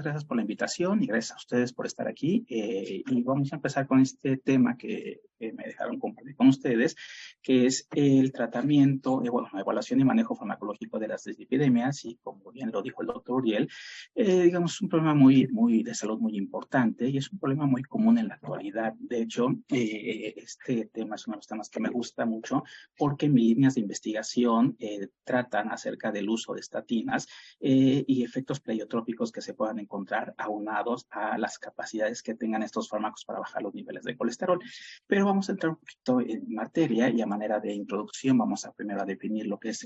gracias por la invitación y gracias a ustedes por estar aquí. Y vamos a empezar con este tema que me dejaron compartir con ustedes, que es el tratamiento, bueno, la evaluación y manejo farmacológico de las dislipidemias. Y como bien lo dijo el doctor Uriel, digamos, es un problema de salud muy importante y es un problema muy común en la actualidad. De hecho, este tema es uno de los temas que me gusta mucho porque mis líneas de investigación tratan acerca del uso de estatinas y efectos pleiotrópicos que se puedan encontrar aunados a las capacidades que tengan estos fármacos para bajar los niveles de colesterol. Pero vamos a entrar un poquito en materia y a manera de introducción vamos a primero a definir lo que es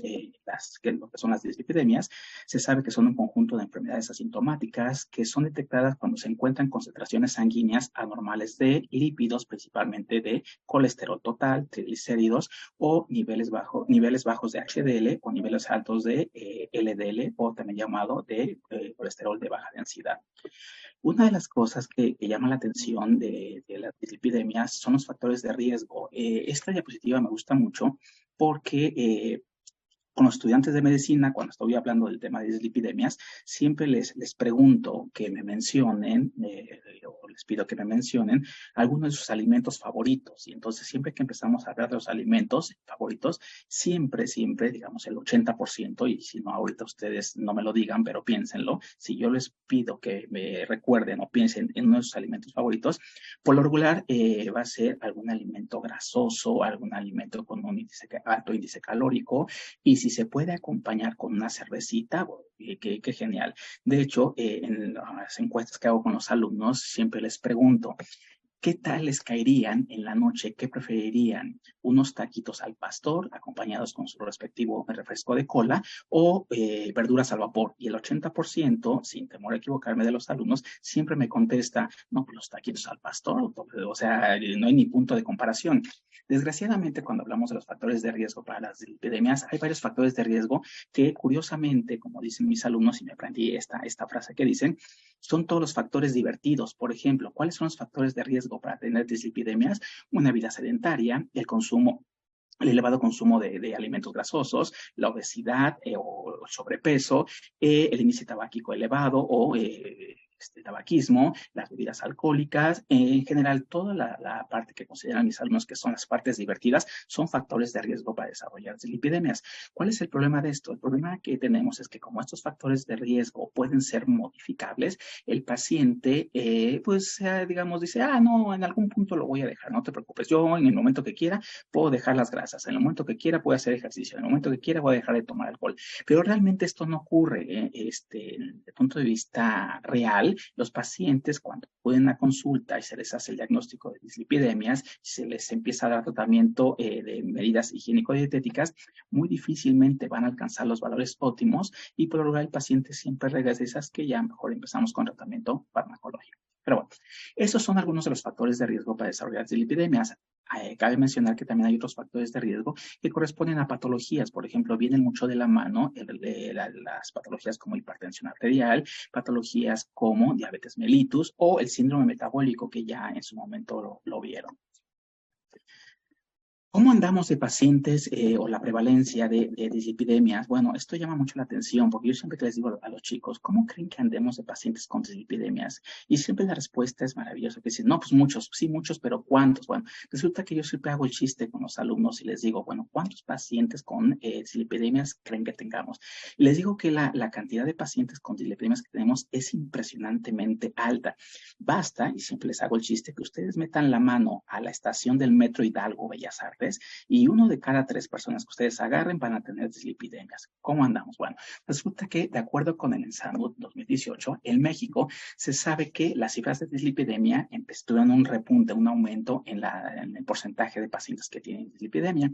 lo que son las dislipidemias. Se sabe que son un conjunto de enfermedades asintomáticas que son detectadas cuando se encuentran concentraciones sanguíneas anormales de lípidos, principalmente de colesterol total, triglicéridos o niveles bajos de HDL o niveles altos de LDL o también llamado de colesterol de baja densidad. Una de las cosas que llama la atención de las dislipidemias son los factores de riesgo. Esta diapositiva me gusta mucho porque con los estudiantes de medicina, cuando estoy hablando del tema de dislipidemias, siempre les pregunto que me mencionen, o les pido que me mencionen algunos de sus alimentos favoritos. Y entonces, siempre que empezamos a hablar de los alimentos favoritos, siempre, digamos, el 80%, y si no, ahorita ustedes no me lo digan, pero piénsenlo, si yo les pido que me recuerden o piensen en uno de sus alimentos favoritos, por lo regular va a ser algún alimento grasoso, algún alimento con un alto índice calórico, y si se puede acompañar con una cervecita, qué genial. De hecho, en las encuestas que hago con los alumnos, siempre les pregunto, ¿qué tal les caerían en la noche? ¿Qué preferirían? ¿Unos taquitos al pastor acompañados con su respectivo refresco de cola o verduras al vapor? Y el 80%, sin temor a equivocarme de los alumnos, siempre me contesta, no, pues los taquitos al pastor, o sea, no hay ni punto de comparación. Desgraciadamente, cuando hablamos de los factores de riesgo para las epidemias, hay varios factores de riesgo que, curiosamente, como dicen mis alumnos, y me aprendí esta frase que dicen, son todos los factores divertidos. Por ejemplo, ¿cuáles son los factores de riesgo para tener dislipidemias? Una vida sedentaria, el elevado consumo de alimentos grasosos, la obesidad o el sobrepeso, el índice tabáquico elevado o tabaquismo, las bebidas alcohólicas, en general toda la parte que consideran mis alumnos que son las partes divertidas son factores de riesgo para desarrollar dislipidemias. ¿Cuál es el problema de esto? El problema que tenemos es que como estos factores de riesgo pueden ser modificables, el paciente digamos dice, no, en algún punto lo voy a dejar, no te preocupes, yo en el momento que quiera puedo dejar las grasas, en el momento que quiera puedo hacer ejercicio, en el momento que quiera voy a dejar de tomar alcohol, pero realmente esto no ocurre, desde el punto de vista real. Los pacientes, cuando acuden a consulta y se les hace el diagnóstico de dislipidemias, se les empieza a dar tratamiento de medidas higiénico-dietéticas, muy difícilmente van a alcanzar los valores óptimos y por lo general el paciente siempre regresa esas que ya mejor empezamos con tratamiento farmacológico. Pero bueno, esos son algunos de los factores de riesgo para desarrollar dislipidemias. Cabe mencionar que también hay otros factores de riesgo que corresponden a patologías. Por ejemplo, vienen mucho de la mano las patologías como hipertensión arterial, patologías como diabetes mellitus o el síndrome metabólico que ya en su momento lo vieron. ¿Cómo andamos de pacientes o la prevalencia de dislipidemias? Bueno, esto llama mucho la atención porque yo siempre les digo a los chicos, ¿cómo creen que andemos de pacientes con dislipidemias? Y siempre la respuesta es maravillosa, que dicen, no, pues muchos, sí, muchos, pero ¿cuántos? Bueno, resulta que yo siempre hago el chiste con los alumnos y les digo, bueno, ¿cuántos pacientes con dislipidemias creen que tengamos? Y les digo que la cantidad de pacientes con dislipidemias que tenemos es impresionantemente alta. Basta, y siempre les hago el chiste, que ustedes metan la mano a la estación del Metro Hidalgo Bellas Artes y 1 de cada 3 personas que ustedes agarren van a tener dislipidemias. ¿Cómo andamos? Bueno, resulta que de acuerdo con el ENSAMUD 2018, en México se sabe que las cifras de dislipidemia tuvieron un repunte, un aumento en el porcentaje de pacientes que tienen dislipidemia.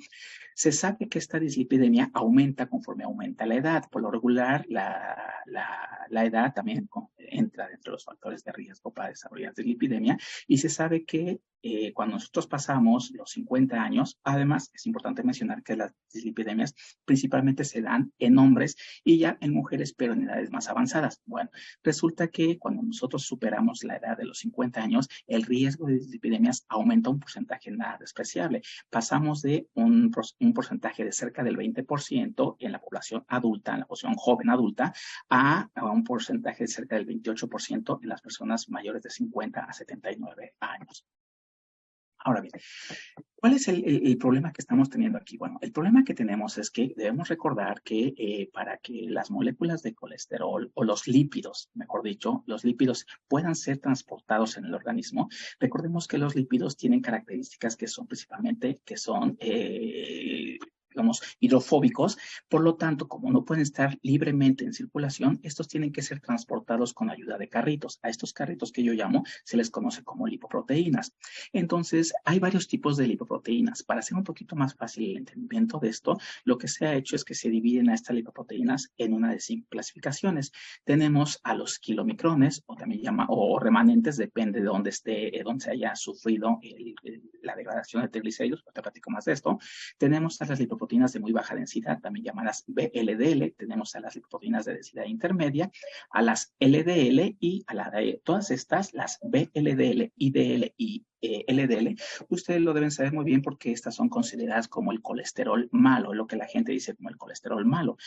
Se sabe que esta dislipidemia aumenta conforme aumenta la edad. Por lo regular, la edad también entra dentro de los factores de riesgo para desarrollar dislipidemia y se sabe que cuando nosotros pasamos los 50 años, además es importante mencionar que las dislipidemias principalmente se dan en hombres y ya en mujeres, pero en edades más avanzadas. Bueno, resulta que cuando nosotros superamos la edad de los 50 años, el riesgo de dislipidemias aumenta un porcentaje nada despreciable. Pasamos de un porcentaje de cerca del 20% en la población adulta, en la población joven adulta, a un porcentaje de cerca del 28% en las personas mayores de 50 a 79 años. Ahora bien, ¿cuál es el problema que estamos teniendo aquí? Bueno, el problema que tenemos es que debemos recordar que para que las moléculas de colesterol o los lípidos, mejor dicho, los lípidos puedan ser transportados en el organismo, recordemos que los lípidos tienen características que son principalmente, digamos, hidrofóbicos, por lo tanto, como no pueden estar libremente en circulación, estos tienen que ser transportados con ayuda de carritos. A estos carritos que yo llamo se les conoce como lipoproteínas. Entonces, hay varios tipos de lipoproteínas. Para hacer un poquito más fácil el entendimiento de esto, lo que se ha hecho es que se dividen a estas lipoproteínas en una de 5 clasificaciones. Tenemos a los kilomicrones, o también o remanentes, depende de dónde donde se haya sufrido la degradación de triglicéridos, te platico más de esto. Tenemos a las lipoproteínas de muy baja densidad, también llamadas VLDL, tenemos a las lipoproteínas de densidad intermedia, a las LDL y a todas estas, las VLDL, IDL y LDL, ustedes lo deben saber muy bien porque estas son consideradas como el colesterol malo, lo que la gente dice como el colesterol malo.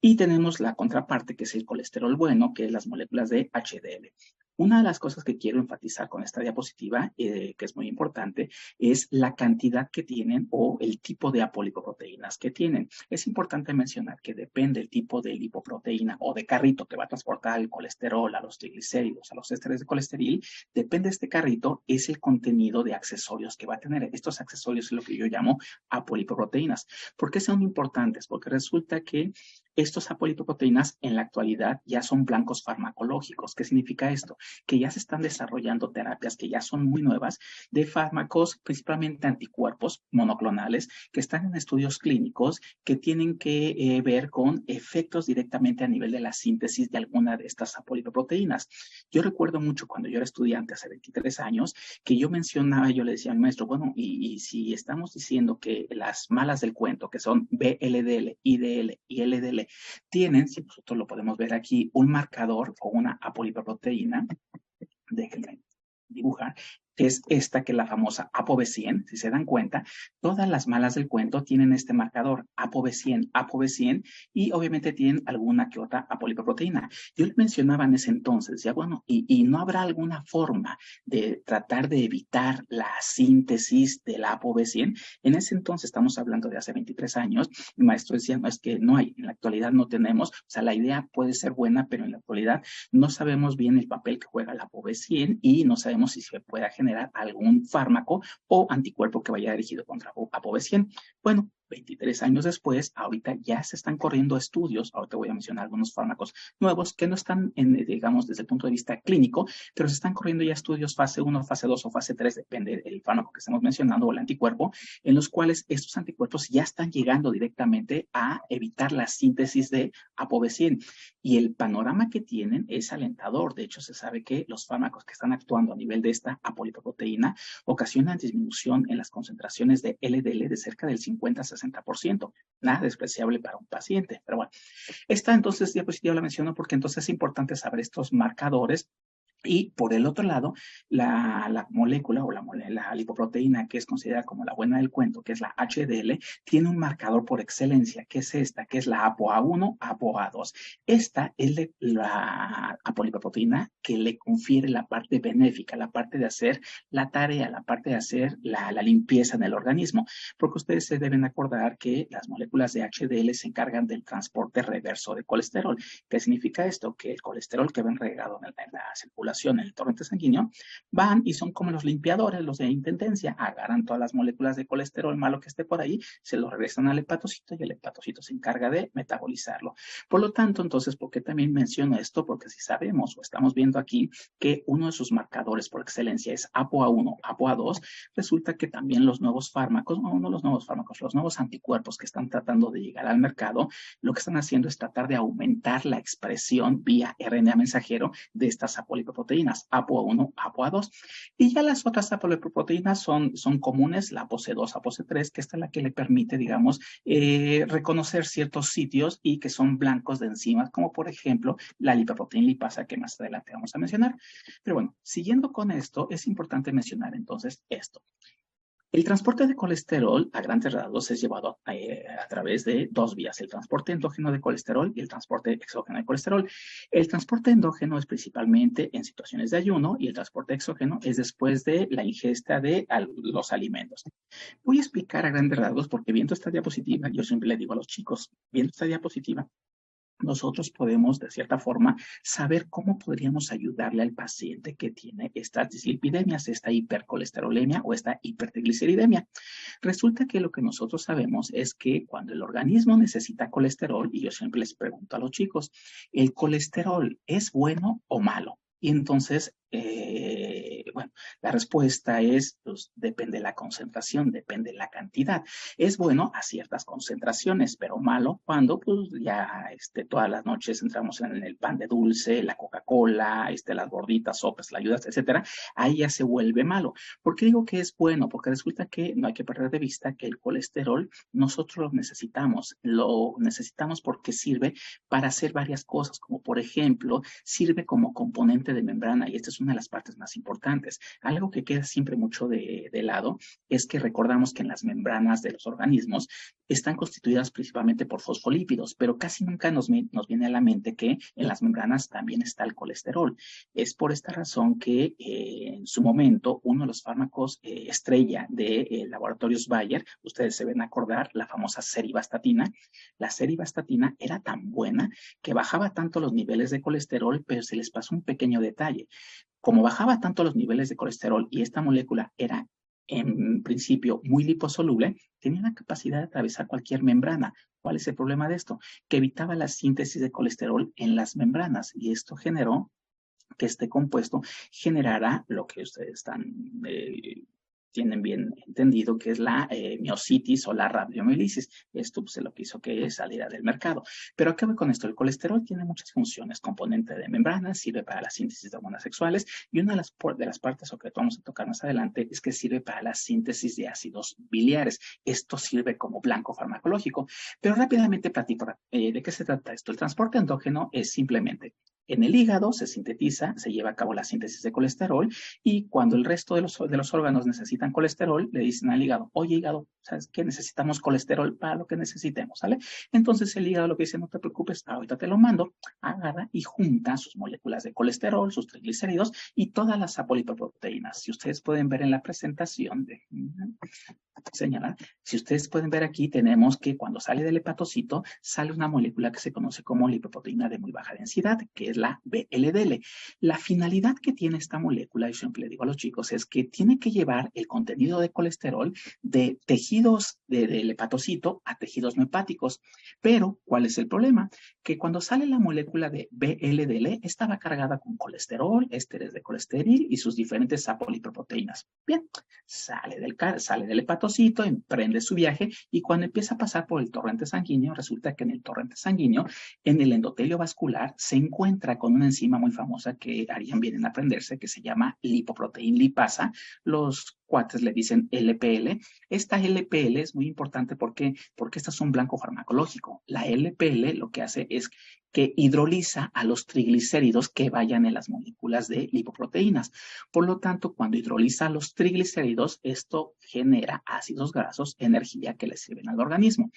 Y tenemos la contraparte, que es el colesterol bueno, que es las moléculas de HDL. Una de las cosas que quiero enfatizar con esta diapositiva, que es muy importante, es la cantidad que tienen o el tipo de apolipoproteínas que tienen. Es importante mencionar que depende del tipo de lipoproteína o de carrito que va a transportar el colesterol, a los triglicéridos, a los ésteres de colesterol, depende de este carrito, es el contenido de accesorios que va a tener. Estos accesorios es lo que yo llamo apolipoproteínas. ¿Por qué son importantes? Porque resulta que estos apolipoproteínas en la actualidad ya son blancos farmacológicos. ¿Qué significa esto? Que ya se están desarrollando terapias que ya son muy nuevas de fármacos, principalmente anticuerpos monoclonales, que están en estudios clínicos que tienen que ver con efectos directamente a nivel de la síntesis de alguna de estas apolipoproteínas. Yo recuerdo mucho cuando yo era estudiante hace 23 años que yo mencionaba, yo le decía al maestro, bueno, y si estamos diciendo que las malas del cuento, que son VLDL, IDL y LDL, tienen, si nosotros lo podemos ver aquí, un marcador o una apolipoproteína, déjenme dibujar, es esta que es la famosa ApoB100, si se dan cuenta, todas las malas del cuento tienen este marcador ApoB100, ApoB100, y obviamente tienen alguna que otra apolipoproteína. Yo le mencionaba en ese entonces, ya bueno, y no habrá alguna forma de tratar de evitar la síntesis de la ApoB100. En ese entonces, estamos hablando de hace 23 años, el maestro decía, no, es que no hay, en la actualidad no tenemos, o sea, la idea puede ser buena, pero en la actualidad no sabemos bien el papel que juega la ApoB100 y no sabemos si se puede generar algún fármaco o anticuerpo que vaya dirigido contra ApoB100. Bueno, 23 años después, ahorita ya se están corriendo estudios, ahorita voy a mencionar algunos fármacos nuevos que no están, digamos, desde el punto de vista clínico, pero se están corriendo ya estudios fase 1, fase 2 o fase 3, depende del fármaco que estamos mencionando o el anticuerpo, en los cuales estos anticuerpos ya están llegando directamente a evitar la síntesis de ApoB100. Y el panorama que tienen es alentador. De hecho, se sabe que los fármacos que están actuando a nivel de esta apolipoproteína ocasionan disminución en las concentraciones de LDL de cerca del 50-60%. Nada despreciable para un paciente. Pero bueno, esta entonces diapositiva la menciono porque entonces es importante saber estos marcadores. Y por el otro lado, la molécula o la lipoproteína que es considerada como la buena del cuento, que es la HDL, tiene un marcador por excelencia, que es esta, que es la ApoA1, ApoA2. Esta es la apolipoproteína que le confiere la parte benéfica, la parte de hacer la tarea, la parte de hacer la limpieza en el organismo, porque ustedes se deben acordar que las moléculas de HDL se encargan del transporte reverso de colesterol. ¿Qué significa esto? Que el colesterol que ven regado en la circulación, en el torrente sanguíneo, van y son como los limpiadores, los de intendencia, agarran todas las moléculas de colesterol malo que esté por ahí, se lo regresan al hepatocito y el hepatocito se encarga de metabolizarlo. Por lo tanto, entonces, ¿por qué también menciono esto? Porque si sabemos o estamos viendo aquí que uno de sus marcadores por excelencia es ApoA1, ApoA2, resulta que también los nuevos fármacos, no los nuevos fármacos, los nuevos anticuerpos que están tratando de llegar al mercado, lo que están haciendo es tratar de aumentar la expresión vía RNA mensajero de estas apolipoproteínas apolipoproteínas, ApoA1, ApoA2. Y ya las otras apolipoproteínas son comunes, la ApoC2, ApoC3, que esta es la que le permite, digamos, reconocer ciertos sitios y que son blancos de enzimas, como por ejemplo la lipoproteína lipasa, que más adelante vamos a mencionar. Pero bueno, siguiendo con esto, es importante mencionar entonces esto. El transporte de colesterol a grandes rasgos es llevado a través de dos vías, el transporte endógeno de colesterol y el transporte exógeno de colesterol. El transporte endógeno es principalmente en situaciones de ayuno y el transporte exógeno es después de la ingesta de los alimentos. Voy a explicar a grandes rasgos porque viendo esta diapositiva, yo siempre le digo a los chicos, viendo esta diapositiva, nosotros podemos, de cierta forma, saber cómo podríamos ayudarle al paciente que tiene estas dislipidemias, esta hipercolesterolemia o esta hipertrigliceridemia. Resulta que lo que nosotros sabemos es que cuando el organismo necesita colesterol, y yo siempre les pregunto a los chicos, ¿el colesterol es bueno o malo? Y entonces, bueno, la respuesta es, pues, depende de la concentración, depende de la cantidad. Es bueno a ciertas concentraciones, pero malo cuando, pues, ya todas las noches entramos en el pan de dulce, la Coca-Cola, las gorditas, sopas, la ayudas, etcétera. Ahí ya se vuelve malo. ¿Por qué digo que es bueno? Porque resulta que no hay que perder de vista que el colesterol nosotros lo necesitamos porque sirve para hacer varias cosas, como por ejemplo, sirve como componente de membrana, y esta es una de las partes más importantes. Algo que queda siempre mucho de lado es que recordamos que en las membranas de los organismos están constituidas principalmente por fosfolípidos, pero casi nunca nos viene a la mente que en las membranas también está el colesterol. Es por esta razón que en su momento uno de los fármacos estrella de laboratorios Bayer, ustedes se ven acordar, la famosa serivastatina. La serivastatina era tan buena que bajaba tanto los niveles de colesterol, pero se les pasó un pequeño detalle. Como bajaba tanto los niveles de colesterol y esta molécula era en principio muy liposoluble, tenía la capacidad de atravesar cualquier membrana. ¿Cuál es el problema de esto? Que evitaba la síntesis de colesterol en las membranas y esto generó que este compuesto generara lo que ustedes tienen bien entendido, que es la miositis o la radiomielisis. Esto pues, lo que hizo que saliera del mercado. Pero ¿a qué voy con esto? El colesterol tiene muchas funciones, componente de membrana, sirve para la síntesis de hormonas sexuales y una de las partes que vamos a tocar más adelante es que sirve para la síntesis de ácidos biliares. Esto sirve como blanco farmacológico. Pero rápidamente platico de qué se trata esto. El transporte endógeno es simplemente en el hígado se sintetiza, se lleva a cabo la síntesis de colesterol y cuando el resto de los órganos necesitan colesterol, le dicen al hígado, oye hígado, ¿sabes qué? Necesitamos colesterol para lo que necesitemos, ¿sale? Entonces el hígado lo que dice, no te preocupes, ahorita te lo mando, agarra y junta sus moléculas de colesterol, sus triglicéridos y todas las apolipoproteínas. Si ustedes pueden ver en la presentación señalar, si ustedes pueden ver aquí, tenemos que cuando sale del hepatocito, sale una molécula que se conoce como lipoproteína de muy baja densidad, que es la VLDL. La finalidad que tiene esta molécula, yo siempre le digo a los chicos, es que tiene que llevar el contenido de colesterol de tejidos del hepatocito a tejidos no hepáticos. Pero, ¿cuál es el problema? Que cuando sale la molécula de VLDL, estaba cargada con colesterol, ésteres de colesterol y sus diferentes apolipoproteínas. Bien, sale del hepatocito, emprende su viaje y cuando empieza a pasar por el torrente sanguíneo, resulta que en el torrente sanguíneo, en el endotelio vascular, se encuentra con una enzima muy famosa que harían bien en aprenderse, que se llama lipoproteína lipasa. Los cuates le dicen LPL. Esta LPL es muy importante porque esta es un blanco farmacológico. La LPL lo que hace es que hidroliza a los triglicéridos que vayan en las moléculas de lipoproteínas. Por lo tanto, cuando hidroliza a los triglicéridos, esto genera ácidos grasos, energía que le sirven al organismo.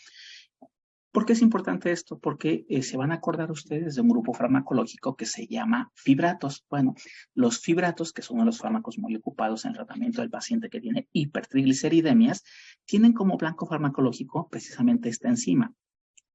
¿Por qué es importante esto? Porque se van a acordar ustedes de un grupo farmacológico que se llama fibratos. Bueno, los fibratos, que son uno de los fármacos muy ocupados en el tratamiento del paciente que tiene hipertrigliceridemias, tienen como blanco farmacológico precisamente esta enzima.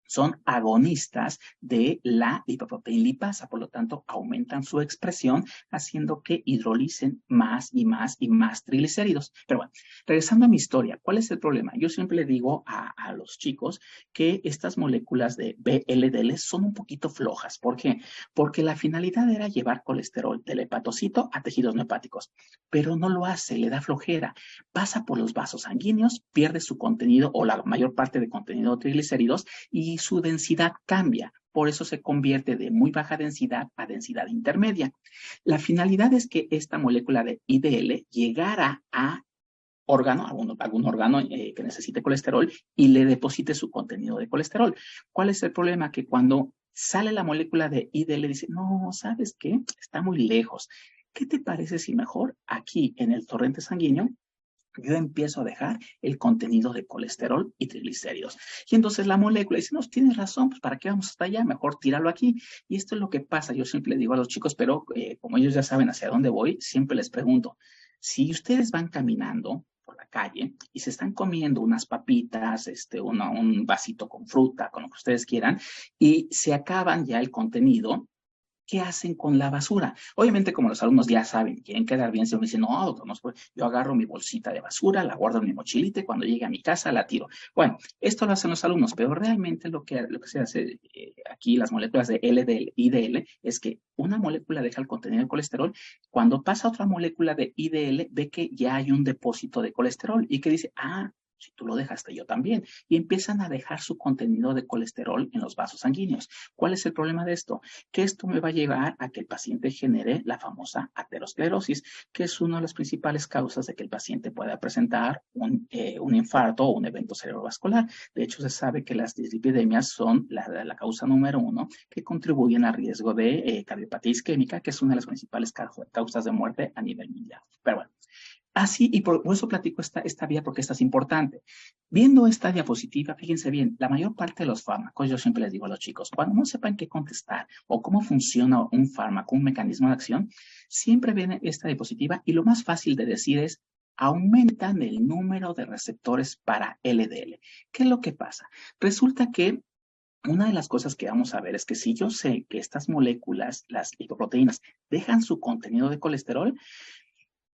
Son agonistas de la lipoproteína lipasa, por lo tanto aumentan su expresión haciendo que hidrolicen más y más y más triglicéridos. Pero bueno, regresando a mi historia, ¿cuál es el problema? Yo siempre le digo a los chicos que estas moléculas de VLDL son un poquito flojas. ¿Por qué? Porque la finalidad era llevar colesterol del hepatocito a tejidos no hepáticos, pero no lo hace, le da flojera. Pasa por los vasos sanguíneos, pierde su contenido o la mayor parte de contenido de triglicéridos y y su densidad cambia. Por eso se convierte de muy baja densidad a densidad intermedia. La finalidad es que esta molécula de IDL llegara a órgano, algún órgano que necesite colesterol y le deposite su contenido de colesterol. ¿Cuál es el problema? Que cuando sale la molécula de IDL dice, no, ¿sabes qué? Está muy lejos. ¿Qué te parece si mejor aquí en el torrente sanguíneo yo empiezo a dejar el contenido de colesterol y triglicéridos? Y entonces la molécula dice, no, tienes razón, pues ¿para qué vamos hasta allá? Mejor tíralo aquí. Y esto es lo que pasa. Yo siempre le digo a los chicos, pero como ellos ya saben hacia dónde voy, siempre les pregunto, si ustedes van caminando por la calle y se están comiendo unas papitas, un vasito con fruta, con lo que ustedes quieran, y se acaban ya el contenido, ¿qué hacen con la basura? Obviamente, como los alumnos ya saben, quieren quedar bien, se me dicen, no, doctor, no, yo agarro mi bolsita de basura, la guardo en mi mochilita y cuando llegue a mi casa la tiro. Bueno, esto lo hacen los alumnos, pero realmente lo que se hace aquí, las moléculas de LDL, IDL, es que una molécula deja el contenido de colesterol, cuando pasa otra molécula de IDL, ve que ya hay un depósito de colesterol y que dice, si tú lo dejaste, yo también. Y empiezan a dejar su contenido de colesterol en los vasos sanguíneos. ¿Cuál es el problema de esto? Que esto me va a llevar a que el paciente genere la famosa aterosclerosis, que es una de las principales causas de que el paciente pueda presentar un infarto o un evento cerebrovascular. De hecho, se sabe que las dislipidemias son la causa número 1 que contribuyen al riesgo de cardiopatía isquémica, que es una de las principales causas de muerte a nivel mundial. Pero bueno. Así, y por eso platico esta vía porque esta es importante. Viendo esta diapositiva, fíjense bien, la mayor parte de los fármacos, yo siempre les digo a los chicos, cuando no sepan qué contestar o cómo funciona un fármaco, un mecanismo de acción, siempre viene esta diapositiva y lo más fácil de decir es, aumentan el número de receptores para LDL. ¿Qué es lo que pasa? Resulta que una de las cosas que vamos a ver es que si yo sé que estas moléculas, las lipoproteínas, dejan su contenido de colesterol,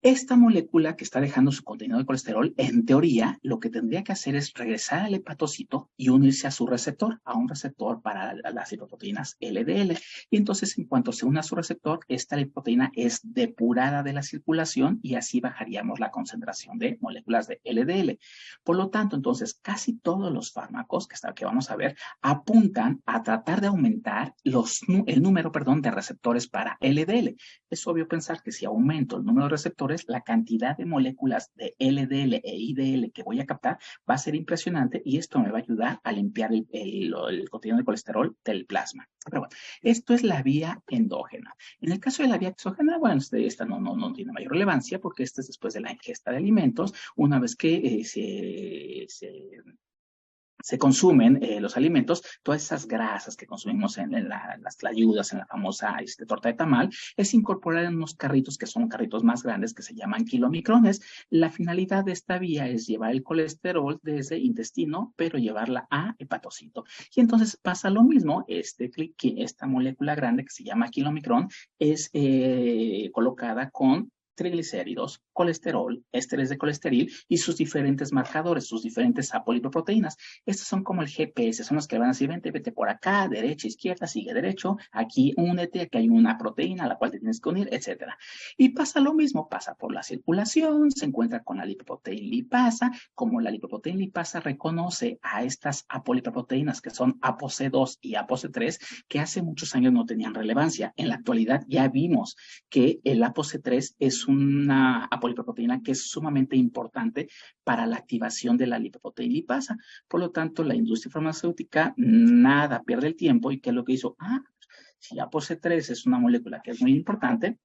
esta molécula que está dejando su contenido de colesterol, en teoría, lo que tendría que hacer es regresar al hepatocito y unirse a su receptor, a un receptor para las lipoproteínas LDL. Y entonces, en cuanto se une a su receptor, esta lipoproteína es depurada de la circulación y así bajaríamos la concentración de moléculas de LDL. Por lo tanto, entonces, casi todos los fármacos que vamos a ver apuntan a tratar de aumentar el número de receptores para LDL. Es obvio pensar que si aumento el número de receptores, la cantidad de moléculas de LDL e IDL que voy a captar va a ser impresionante y esto me va a ayudar a limpiar el contenido de colesterol del plasma. Pero bueno, esto es la vía endógena. En el caso de la vía exógena, bueno, esta no tiene mayor relevancia porque esta es después de la ingesta de alimentos, una vez que se consumen los alimentos, todas esas grasas que consumimos en las tlayudas, en la famosa torta de tamal, es incorporar en unos carritos que son carritos más grandes que se llaman kilomicrones. La finalidad de esta vía es llevar el colesterol desde intestino, pero llevarla a hepatocito. Y entonces pasa lo mismo, esta molécula grande que se llama kilomicrón es colocada con triglicéridos, colesterol, ésteres de colesterol y sus diferentes marcadores, sus diferentes apolipoproteínas. Estos son como el GPS, son los que van a decir, vete por acá, derecha, izquierda, sigue derecho, aquí únete, aquí hay una proteína a la cual te tienes que unir, etc. Y pasa lo mismo, pasa por la circulación, se encuentra con la lipoproteína lipasa, como la lipoproteína lipasa reconoce a estas apolipoproteínas que son ApoC2 y ApoC3, que hace muchos años no tenían relevancia. En la actualidad ya vimos que el ApoC3 es una apolipoproteína que es sumamente importante para la activación de la lipoproteína lipasa. Por lo tanto, la industria farmacéutica nada pierde el tiempo y ¿qué es lo que hizo? Si ApoC3 es una molécula que es muy importante,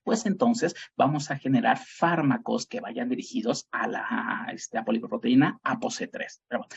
pues entonces vamos a generar fármacos que vayan dirigidos a la apolipoproteína ApoC3. Pero bueno,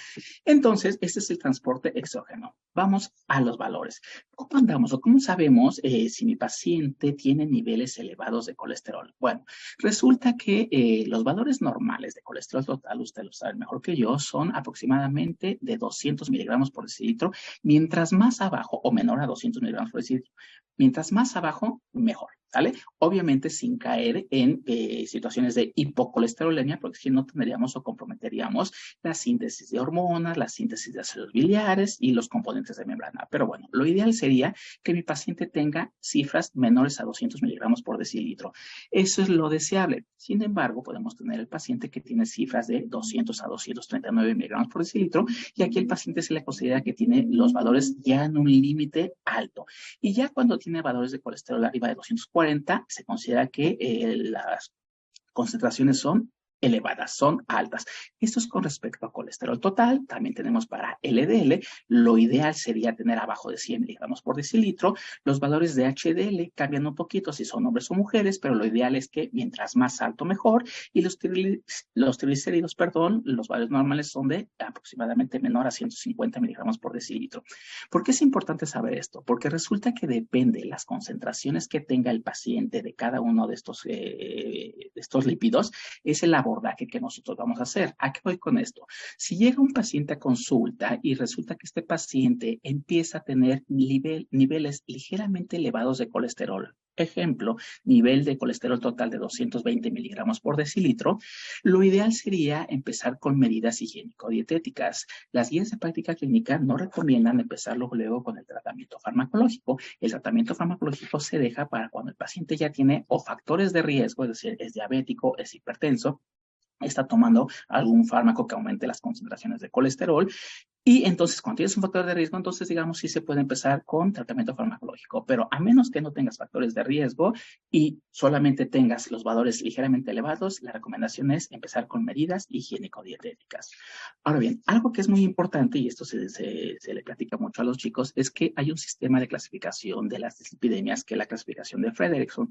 entonces, este es el transporte exógeno. Vamos a los valores. ¿Cómo andamos o cómo sabemos si mi paciente tiene niveles elevados de colesterol? Bueno, resulta que los valores normales de colesterol total, usted lo sabe mejor que yo, son aproximadamente de 200 miligramos por decilitro, mientras más abajo o menor a 200 miligramos por decilitro. Mientras más abajo, mejor. ¿Vale? Obviamente sin caer en situaciones de hipocolesterolemia, porque si no tendríamos o comprometeríamos la síntesis de hormonas, la síntesis de ácidos biliares y los componentes pacientes de membrana. Pero bueno, lo ideal sería que mi paciente tenga cifras menores a 200 miligramos por decilitro. Eso es lo deseable. Sin embargo, podemos tener el paciente que tiene cifras de 200 a 239 miligramos por decilitro, y aquí el paciente se le considera que tiene los valores ya en un límite alto. Y ya cuando tiene valores de colesterol arriba de 240, se considera que las concentraciones son elevadas, son altas. Esto es con respecto a colesterol total. También tenemos para LDL. Lo ideal sería tener abajo de 100 miligramos por decilitro. Los valores de HDL cambian un poquito si son hombres o mujeres, pero lo ideal es que mientras más alto, mejor. Y los triglicéridos, los valores normales son de aproximadamente menor a 150 miligramos por decilitro. ¿Por qué es importante saber esto? Porque resulta que depende de las concentraciones que tenga el paciente de cada uno de estos lípidos, es el abordaje que nosotros vamos a hacer. ¿A qué voy con esto? Si llega un paciente a consulta y resulta que este paciente empieza a tener niveles ligeramente elevados de colesterol, ejemplo, nivel de colesterol total de 220 miligramos por decilitro, lo ideal sería empezar con medidas higiénico-dietéticas. Las guías de práctica clínica no recomiendan empezar luego con el tratamiento farmacológico. El tratamiento farmacológico se deja para cuando el paciente ya tiene o factores de riesgo, es decir, es diabético, es hipertenso, está tomando algún fármaco que aumente las concentraciones de colesterol. Y entonces, cuando tienes un factor de riesgo, entonces, digamos, sí se puede empezar con tratamiento farmacológico, pero a menos que no tengas factores de riesgo y solamente tengas los valores ligeramente elevados, la recomendación es empezar con medidas higiénico-dietéticas. Ahora bien, algo que es muy importante, y esto se le platica mucho a los chicos, es que hay un sistema de clasificación de las dislipidemias, que es la clasificación de Fredrickson.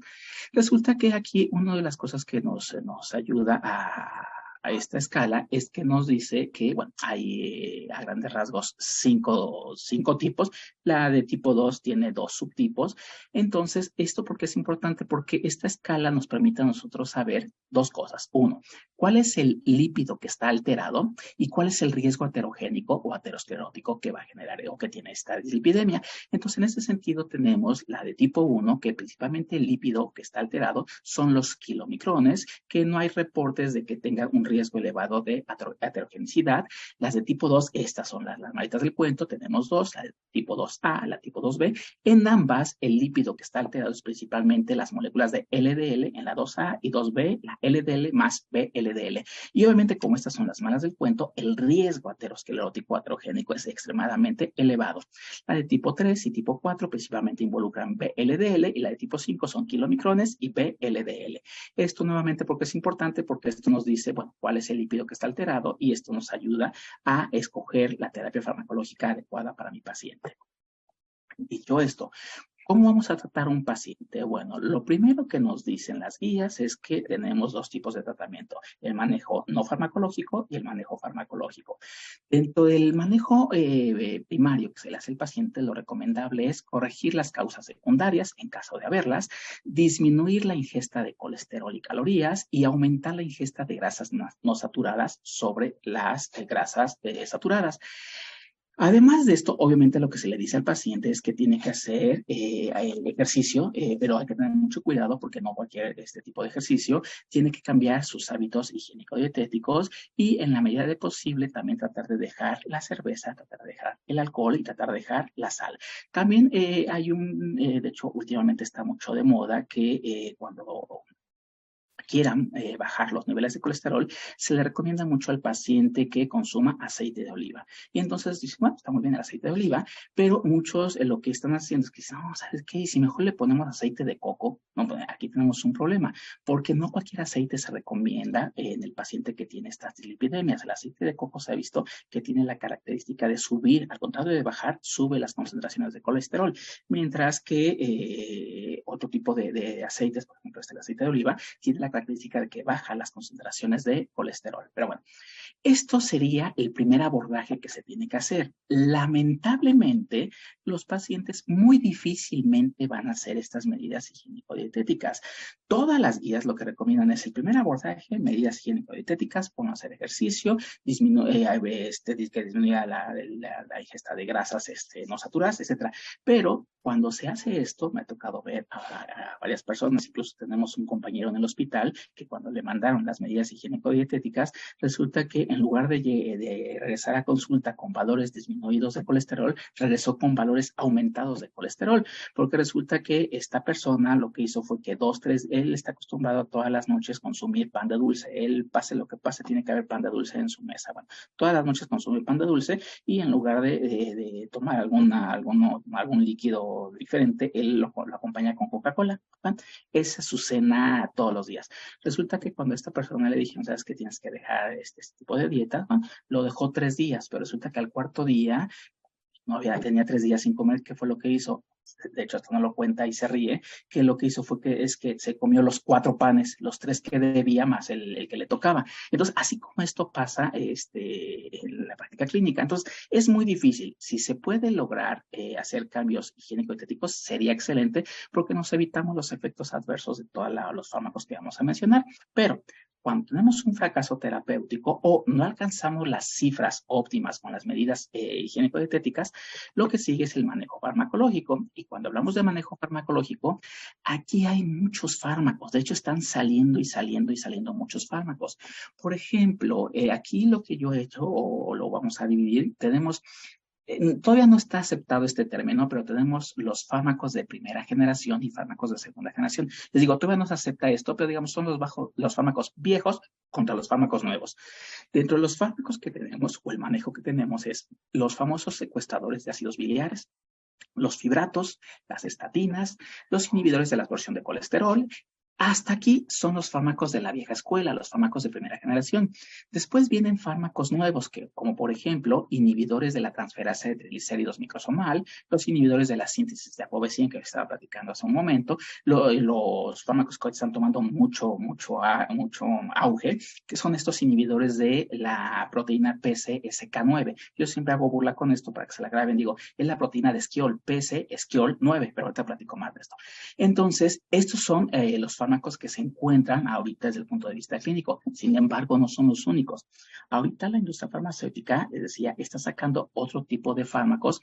Resulta que aquí una de las cosas que nos ayuda a esta escala es que nos dice que, bueno, hay a grandes rasgos cinco tipos. La de tipo 2 tiene 2 subtipos. Entonces, ¿esto por qué es importante? Porque esta escala nos permite a nosotros saber 2 cosas. Uno, ¿cuál es el lípido que está alterado? Y ¿cuál es el riesgo aterogénico o aterosclerótico que va a generar o que tiene esta dislipidemia? Entonces, en ese sentido, tenemos la de tipo 1, que principalmente el lípido que está alterado son los kilomicrones, que no hay reportes de que tenga un riesgo elevado de aterogenicidad. Las de tipo 2, estas son las malitas del cuento, tenemos 2, la de tipo 2A, la tipo 2B. En ambas, el lípido que está alterado es principalmente las moléculas de LDL en la 2A y 2B, la LDL más BLDL. Y obviamente, como estas son las malas del cuento, el riesgo aterosclerótico aterogénico es extremadamente elevado. La de tipo 3 y tipo 4 principalmente involucran BLDL y la de tipo 5 son kilomicrones y BLDL. Esto nuevamente porque es importante, porque esto nos dice, bueno, cuál es el lípido que está alterado y esto nos ayuda a escoger la terapia farmacológica adecuada para mi paciente. Dicho esto, ¿cómo vamos a tratar a un paciente? Bueno, lo primero que nos dicen las guías es que tenemos 2 tipos de tratamiento, el manejo no farmacológico y el manejo farmacológico. Dentro del manejo primario que se le hace al paciente, lo recomendable es corregir las causas secundarias, en caso de haberlas, disminuir la ingesta de colesterol y calorías y aumentar la ingesta de grasas no saturadas sobre las grasas saturadas. Además de esto, obviamente lo que se le dice al paciente es que tiene que hacer el ejercicio, pero hay que tener mucho cuidado porque no cualquier tipo de ejercicio, tiene que cambiar sus hábitos higiénico-dietéticos y en la medida de posible también tratar de dejar la cerveza, tratar de dejar el alcohol y tratar de dejar la sal. También hay de hecho últimamente está mucho de moda que cuando quieran bajar los niveles de colesterol, se le recomienda mucho al paciente que consuma aceite de oliva. Y entonces dicen, bueno, está muy bien el aceite de oliva, pero muchos lo que están haciendo es que dicen, no, ¿sabes qué? Si mejor le ponemos aceite de coco, no, pues aquí tenemos un problema, porque no cualquier aceite se recomienda en el paciente que tiene estas dislipidemias. El aceite de coco se ha visto que tiene la característica de subir, al contrario de bajar, sube las concentraciones de colesterol, mientras que otro tipo de aceites, por ejemplo, el aceite de oliva, tiene la característica de que baja las concentraciones de colesterol. Pero bueno, esto sería el primer abordaje que se tiene que hacer. Lamentablemente, los pacientes muy difícilmente van a hacer estas medidas higiénico-dietéticas. Todas las guías lo que recomiendan es el primer abordaje, medidas higiénico-dietéticas, pongan a hacer ejercicio, que disminuya la ingesta de grasas no saturadas, etc. Pero Cuando se hace esto, me ha tocado ver a varias personas, incluso tenemos un compañero en el hospital que cuando le mandaron las medidas higiénico-dietéticas, resulta que en lugar de regresar a consulta con valores disminuidos de colesterol, regresó con valores aumentados de colesterol, porque resulta que esta persona lo que hizo fue que él está acostumbrado a todas las noches consumir pan de dulce, él pase lo que pase, tiene que haber pan de dulce en su mesa, bueno, todas las noches consume pan de dulce y en lugar de tomar algún líquido diferente, él lo acompaña con Coca-Cola. ¿Va? Esa es su cena todos los días. Resulta que cuando a esta persona le dijeron, sabes que tienes que dejar este tipo de dieta, ¿va? Lo dejó 3 días, pero resulta que al cuarto día tenía 3 días sin comer. ¿Qué fue lo que hizo? De hecho, hasta no lo cuenta y se ríe, que lo que hizo fue que se comió los 4 panes, los 3 que debía más el que le tocaba. Entonces, así como esto pasa en la práctica clínica. Entonces, es muy difícil. Si se puede lograr hacer cambios higiénico-dietéticos, sería excelente porque nos evitamos los efectos adversos de todos los fármacos que vamos a mencionar. Pero cuando tenemos un fracaso terapéutico o no alcanzamos las cifras óptimas con las medidas higiénico-dietéticas, lo que sigue es el manejo farmacológico. Y cuando hablamos de manejo farmacológico, aquí hay muchos fármacos. De hecho, están saliendo y saliendo y saliendo muchos fármacos. Por ejemplo, aquí lo que yo he hecho, o lo vamos a dividir, tenemos todavía no está aceptado este término, pero tenemos los fármacos de primera generación y fármacos de segunda generación. Les digo, todavía no se acepta esto, pero digamos son los fármacos viejos contra los fármacos nuevos. Dentro de los fármacos que tenemos o el manejo que tenemos es los famosos secuestradores de ácidos biliares, los fibratos, las estatinas, los inhibidores de la absorción de colesterol. Hasta aquí son los fármacos de la vieja escuela, los fármacos de primera generación. Después vienen fármacos nuevos, como por ejemplo, inhibidores de la transferasa de triglicéridos microsomal, los inhibidores de la síntesis de ApoB100 que estaba platicando hace un momento, los fármacos que hoy están tomando mucho auge, que son estos inhibidores de la proteína PCSK9. Yo siempre hago burla con esto para que se la graben, digo, es la proteína de esquiol, PCSK9, pero ahorita platico más de esto. Entonces, estos son los fármacos que se encuentran ahorita desde el punto de vista clínico. Sin embargo, no son los únicos. Ahorita la industria farmacéutica, les decía, está sacando otro tipo de fármacos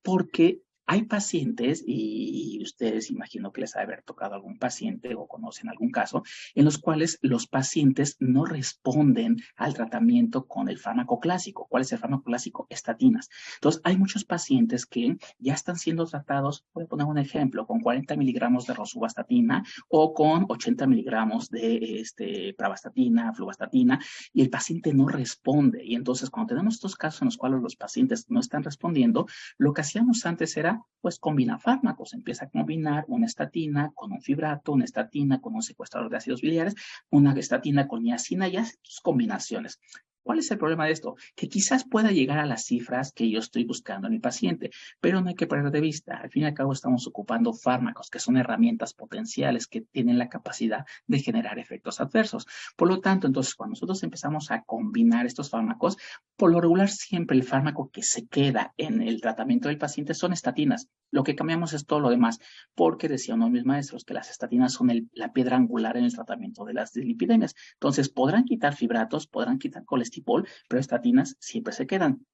porque hay pacientes, y ustedes imagino que les ha de haber tocado algún paciente o conocen algún caso, en los cuales los pacientes no responden al tratamiento con el fármaco clásico. ¿Cuál es el fármaco clásico? Estatinas. Entonces, hay muchos pacientes que ya están siendo tratados, voy a poner un ejemplo, con 40 miligramos de rosuvastatina o con 80 miligramos de pravastatina, fluvastatina, y el paciente no responde. Y entonces, cuando tenemos estos casos en los cuales los pacientes no están respondiendo, lo que hacíamos antes era pues combina fármacos, empieza a combinar una estatina con un fibrato, una estatina con un secuestrador de ácidos biliares, una estatina con niacina y hace sus combinaciones. ¿Cuál es el problema de esto? Que quizás pueda llegar a las cifras que yo estoy buscando en mi paciente, pero no hay que perder de vista. Al fin y al cabo estamos ocupando fármacos que son herramientas potenciales que tienen la capacidad de generar efectos adversos. Por lo tanto, entonces, cuando nosotros empezamos a combinar estos fármacos, por lo regular siempre el fármaco que se queda en el tratamiento del paciente son estatinas. Lo que cambiamos es todo lo demás, porque decía uno de mis maestros que las estatinas son la piedra angular en el tratamiento de las dislipidemias. Entonces, podrán quitar fibratos, podrán quitar colesterol, pero estatinas siempre se quedan.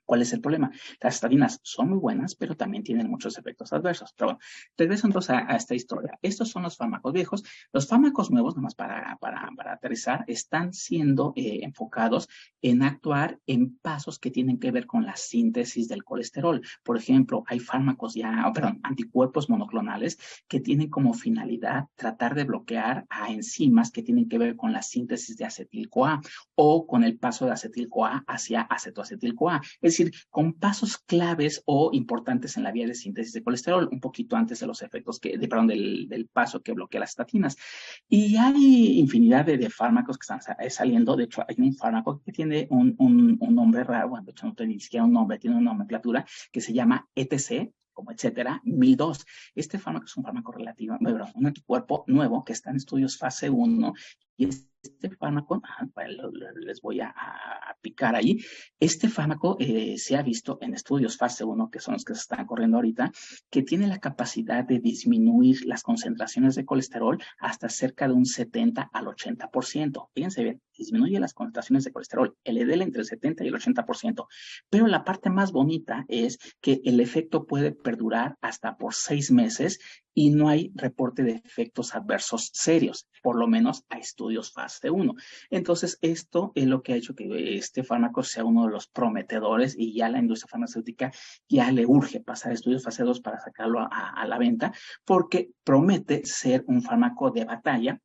¿Cuál es el problema? Las estatinas son muy buenas, pero también tienen muchos efectos adversos. Pero bueno, regreso entonces a esta historia. Estos son los fármacos viejos. Los fármacos nuevos, nomás para aterrizar, están siendo enfocados en actuar en pasos que tienen que ver con la síntesis del colesterol. Por ejemplo, hay fármacos anticuerpos monoclonales que tienen como finalidad tratar de bloquear a enzimas que tienen que ver con la síntesis de acetil-CoA o con el paso de acetil-CoA hacia acetoacetil-CoA. Es decir, con pasos claves o importantes en la vía de síntesis de colesterol, un poquito antes de los efectos del paso que bloquea las estatinas. Y hay infinidad de fármacos que están saliendo. De hecho, hay un fármaco que tiene un nombre raro, bueno, de hecho no tiene ni siquiera un nombre, tiene una nomenclatura que se llama ETC, como etcétera, 1002. Este fármaco es un fármaco relativo, un anticuerpo nuevo que está en estudios fase 1 Y este fármaco, les voy a picar ahí, este fármaco se ha visto en estudios fase 1, que son los que se están corriendo ahorita, que tiene la capacidad de disminuir las concentraciones de colesterol hasta cerca de un 70 al 80%. Fíjense bien, disminuye las concentraciones de colesterol, LDL entre el 70 y el 80%. Pero la parte más bonita es que el efecto puede perdurar hasta por 6 meses y no hay reporte de efectos adversos serios, por lo menos a estudios fase 1. Entonces, esto es lo que ha hecho que este fármaco sea uno de los prometedores y ya la industria farmacéutica ya le urge pasar a estudios fase 2 para sacarlo a la venta, porque promete ser un fármaco de batalla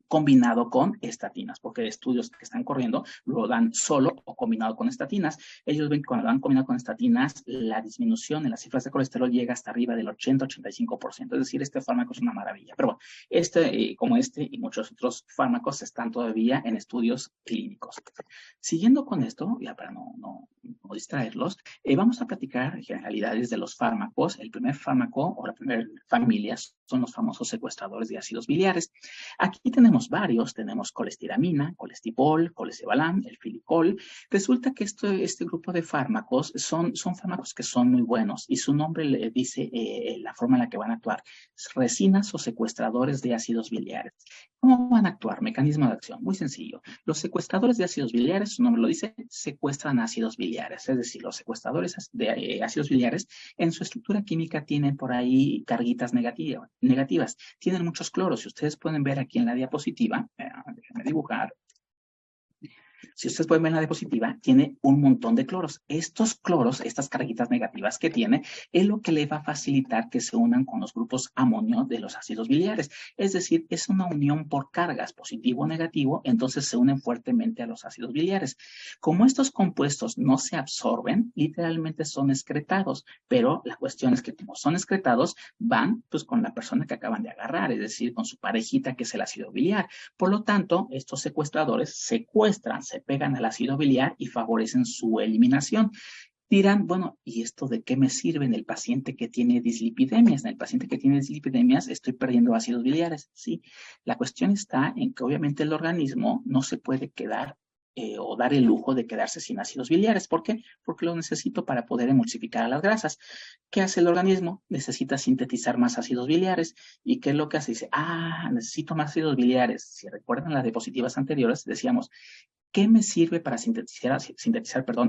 combinado con estatinas, porque estudios que están corriendo lo dan solo o combinado con estatinas. Ellos ven que cuando lo dan combinado con estatinas, la disminución en las cifras de colesterol llega hasta arriba del 80-85%. Es decir, este fármaco es una maravilla. Pero bueno, como este y muchos otros fármacos están todavía en estudios clínicos. Siguiendo con esto, ya para no distraerlos, vamos a platicar generalidades de los fármacos. El primer fármaco o la primera familia son los famosos secuestradores de ácidos biliares. Aquí tenemos varios, tenemos colestiramina, colestipol, colestebalam, el filicol. Resulta que este grupo de fármacos son fármacos que son muy buenos y su nombre le dice la forma en la que van a actuar. Resinas o secuestradores de ácidos biliares. ¿Cómo van a actuar? Mecanismo de acción, muy sencillo. Los secuestradores de ácidos biliares, su nombre lo dice, secuestran ácidos biliares. Es decir, los secuestradores de ácidos biliares en su estructura química tienen por ahí carguitas negativas. Tienen muchos cloros. Si ustedes pueden ver aquí en la diapositiva, déjenme dibujar. Si ustedes pueden ver en la diapositiva, tiene un montón de cloros. Estos cloros, estas carguitas negativas que tiene, es lo que le va a facilitar que se unan con los grupos amonio de los ácidos biliares. Es decir, es una unión por cargas, positivo o negativo, entonces se unen fuertemente a los ácidos biliares. Como estos compuestos no se absorben, literalmente son excretados, pero la cuestión es que como son excretados, van pues con la persona que acaban de agarrar, es decir, con su parejita que es el ácido biliar. Por lo tanto, estos secuestradores secuestran, se pegan al ácido biliar y favorecen su eliminación. Dirán, bueno, ¿y esto de qué me sirve en el paciente que tiene dislipidemias? En el paciente que tiene dislipidemias estoy perdiendo ácidos biliares, ¿sí? La cuestión está en que obviamente el organismo no se puede quedar o dar el lujo de quedarse sin ácidos biliares. ¿Por qué? Porque lo necesito para poder emulsificar a las grasas. ¿Qué hace el organismo? Necesita sintetizar más ácidos biliares. ¿Y qué es lo que hace? Dice, necesito más ácidos biliares. Si recuerdan las diapositivas anteriores, decíamos, ¿qué me sirve para sintetizar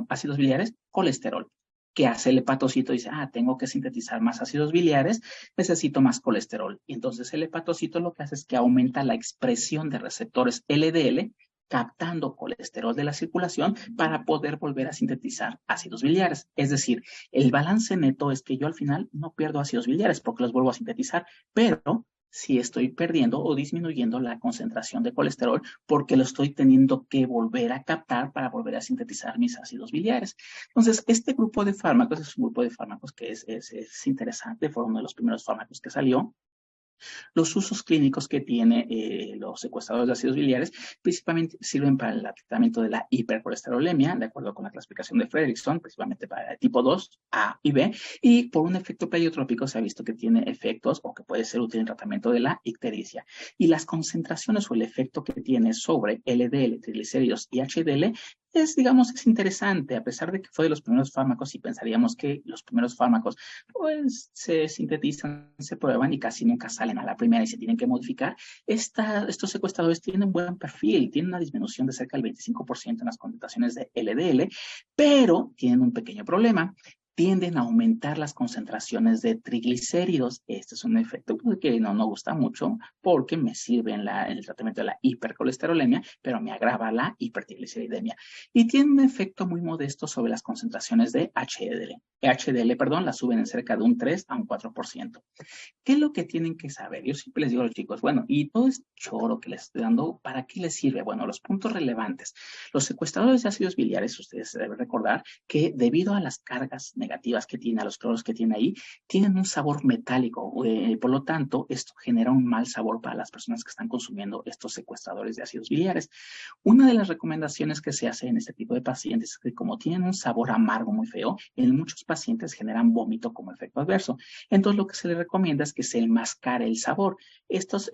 ácidos biliares? Colesterol. ¿Qué hace el hepatocito? Dice, tengo que sintetizar más ácidos biliares, necesito más colesterol. Y entonces el hepatocito lo que hace es que aumenta la expresión de receptores LDL, captando colesterol de la circulación para poder volver a sintetizar ácidos biliares. Es decir, el balance neto es que yo al final no pierdo ácidos biliares porque los vuelvo a sintetizar, pero sí estoy perdiendo o disminuyendo la concentración de colesterol porque lo estoy teniendo que volver a captar para volver a sintetizar mis ácidos biliares. Entonces, este grupo de fármacos es un grupo de fármacos que es interesante, fue uno de los primeros fármacos que salió. Los usos clínicos que tiene los secuestradores de ácidos biliares principalmente sirven para el tratamiento de la hipercolesterolemia, de acuerdo con la clasificación de Fredrickson, principalmente para el tipo 2, A y B, y por un efecto pleiotrópico se ha visto que tiene efectos o que puede ser útil en tratamiento de la ictericia. Y las concentraciones o el efecto que tiene sobre LDL, triglicéridos y HDL es interesante, a pesar de que fue de los primeros fármacos y pensaríamos que los primeros fármacos pues se sintetizan, se prueban y casi nunca salen a la primera y se tienen que modificar. Estos secuestradores tienen un buen perfil, tienen una disminución de cerca del 25% en las concentraciones de LDL, pero tienen un pequeño problema. Tienden a aumentar las concentraciones de triglicéridos. Este es un efecto que no gusta mucho porque me sirve en el tratamiento de la hipercolesterolemia, pero me agrava la hipertrigliceridemia. Y tiene un efecto muy modesto sobre las concentraciones de HDL, las suben en cerca de un 3 a un 4%. ¿Qué es lo que tienen que saber? Yo siempre les digo a los chicos, bueno, y todo este choro que les estoy dando, ¿para qué les sirve? Bueno, los puntos relevantes. Los secuestradores de ácidos biliares, ustedes deben recordar que debido a las cargas negativas que tiene, a los cloros que tiene ahí, tienen un sabor metálico. Por lo tanto, esto genera un mal sabor para las personas que están consumiendo estos secuestradores de ácidos biliares. Una de las recomendaciones que se hace en este tipo de pacientes es que como tienen un sabor amargo muy feo, en muchos pacientes generan vómito como efecto adverso. Entonces, lo que se les recomienda es que se enmascare el sabor. Estos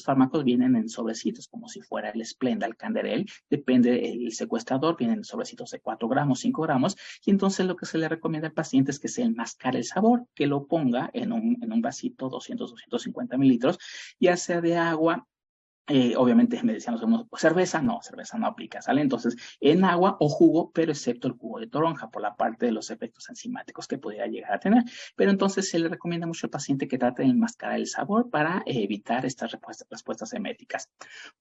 fármacos vienen en sobrecitos, como si fuera el Splenda, el Canderel, depende del secuestrador, vienen en sobrecitos de 4 gramos, 5 gramos, y entonces lo que se le recomienda al paciente es que se enmascare el sabor, que lo ponga en un vasito 200, 250 mililitros, ya sea de agua. Obviamente me decían los alumnos, pues cerveza no aplica, ¿sale? Entonces, en agua o jugo, pero excepto el jugo de toronja por la parte de los efectos enzimáticos que pudiera llegar a tener. Pero entonces se le recomienda mucho al paciente que trate de enmascarar el sabor para evitar estas respuestas eméticas.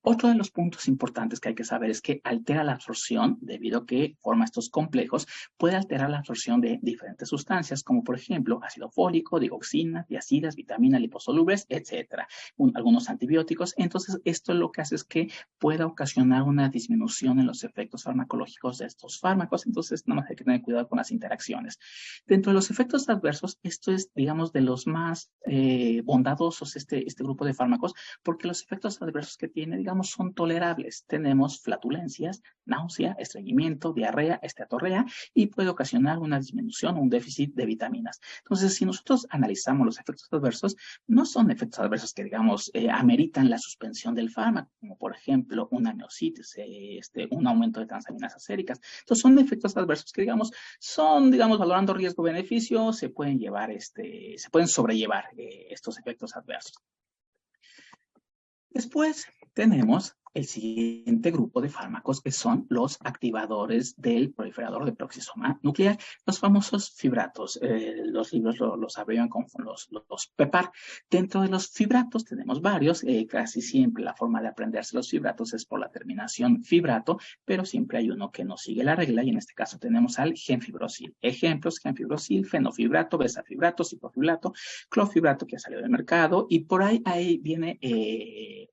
Otro de los puntos importantes que hay que saber es que altera la absorción debido a que forma estos complejos, puede alterar la absorción de diferentes sustancias, como por ejemplo ácido fólico, digoxina, tiazidas, vitaminas liposolubles, etcétera. Algunos antibióticos. Entonces, esto lo que hace es que pueda ocasionar una disminución en los efectos farmacológicos de estos fármacos. Entonces, nada más hay que tener cuidado con las interacciones. Dentro de los efectos adversos, esto es, digamos, de los más bondadosos, este grupo de fármacos, porque los efectos adversos que tiene, digamos, son tolerables. Tenemos flatulencias, náusea, estreñimiento, diarrea, esteatorrea y puede ocasionar una disminución o un déficit de vitaminas. Entonces, si nosotros analizamos los efectos adversos, no son efectos adversos que, digamos, ameritan la suspensión del fármaco, como por ejemplo una miositis, un aumento de transaminasas séricas. Entonces, son efectos adversos que, digamos, son, digamos, valorando riesgo-beneficio, se pueden sobrellevar estos efectos adversos. Después tenemos el siguiente grupo de fármacos que son los activadores del proliferador de peroxisoma nuclear, los famosos fibratos. Los libros los abrevian con los PEPAR. Dentro de los fibratos tenemos varios, casi siempre la forma de aprenderse los fibratos es por la terminación fibrato, pero siempre hay uno que no sigue la regla y en este caso tenemos al gemfibrosil. Ejemplos: gemfibrosil, fenofibrato, bezafibrato, ciprofibrato, clofibrato que ha salido del mercado y por ahí viene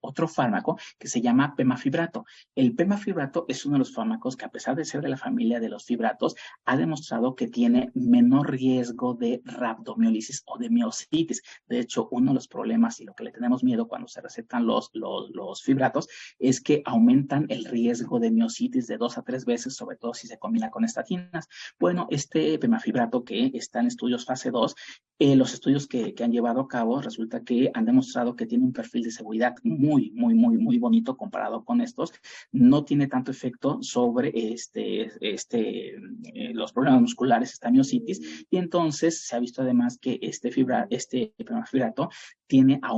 otro fármaco que se llama pemafibrato. El pemafibrato es uno de los fármacos que, a pesar de ser de la familia de los fibratos, ha demostrado que tiene menor riesgo de rhabdomiólisis o de miositis. De hecho, uno de los problemas y lo que le tenemos miedo cuando se recetan los fibratos es que aumentan el riesgo de miositis de 2 a 3 veces, sobre todo si se combina con estatinas. Bueno, este pemafibrato que está en estudios fase 2, los estudios que han llevado a cabo resulta que han demostrado que tiene un perfil de seguridad muy bonito comparado con estos. No tiene tanto efecto sobre los problemas musculares, esta miositis, y entonces se ha visto además que este pemafibrato tiende a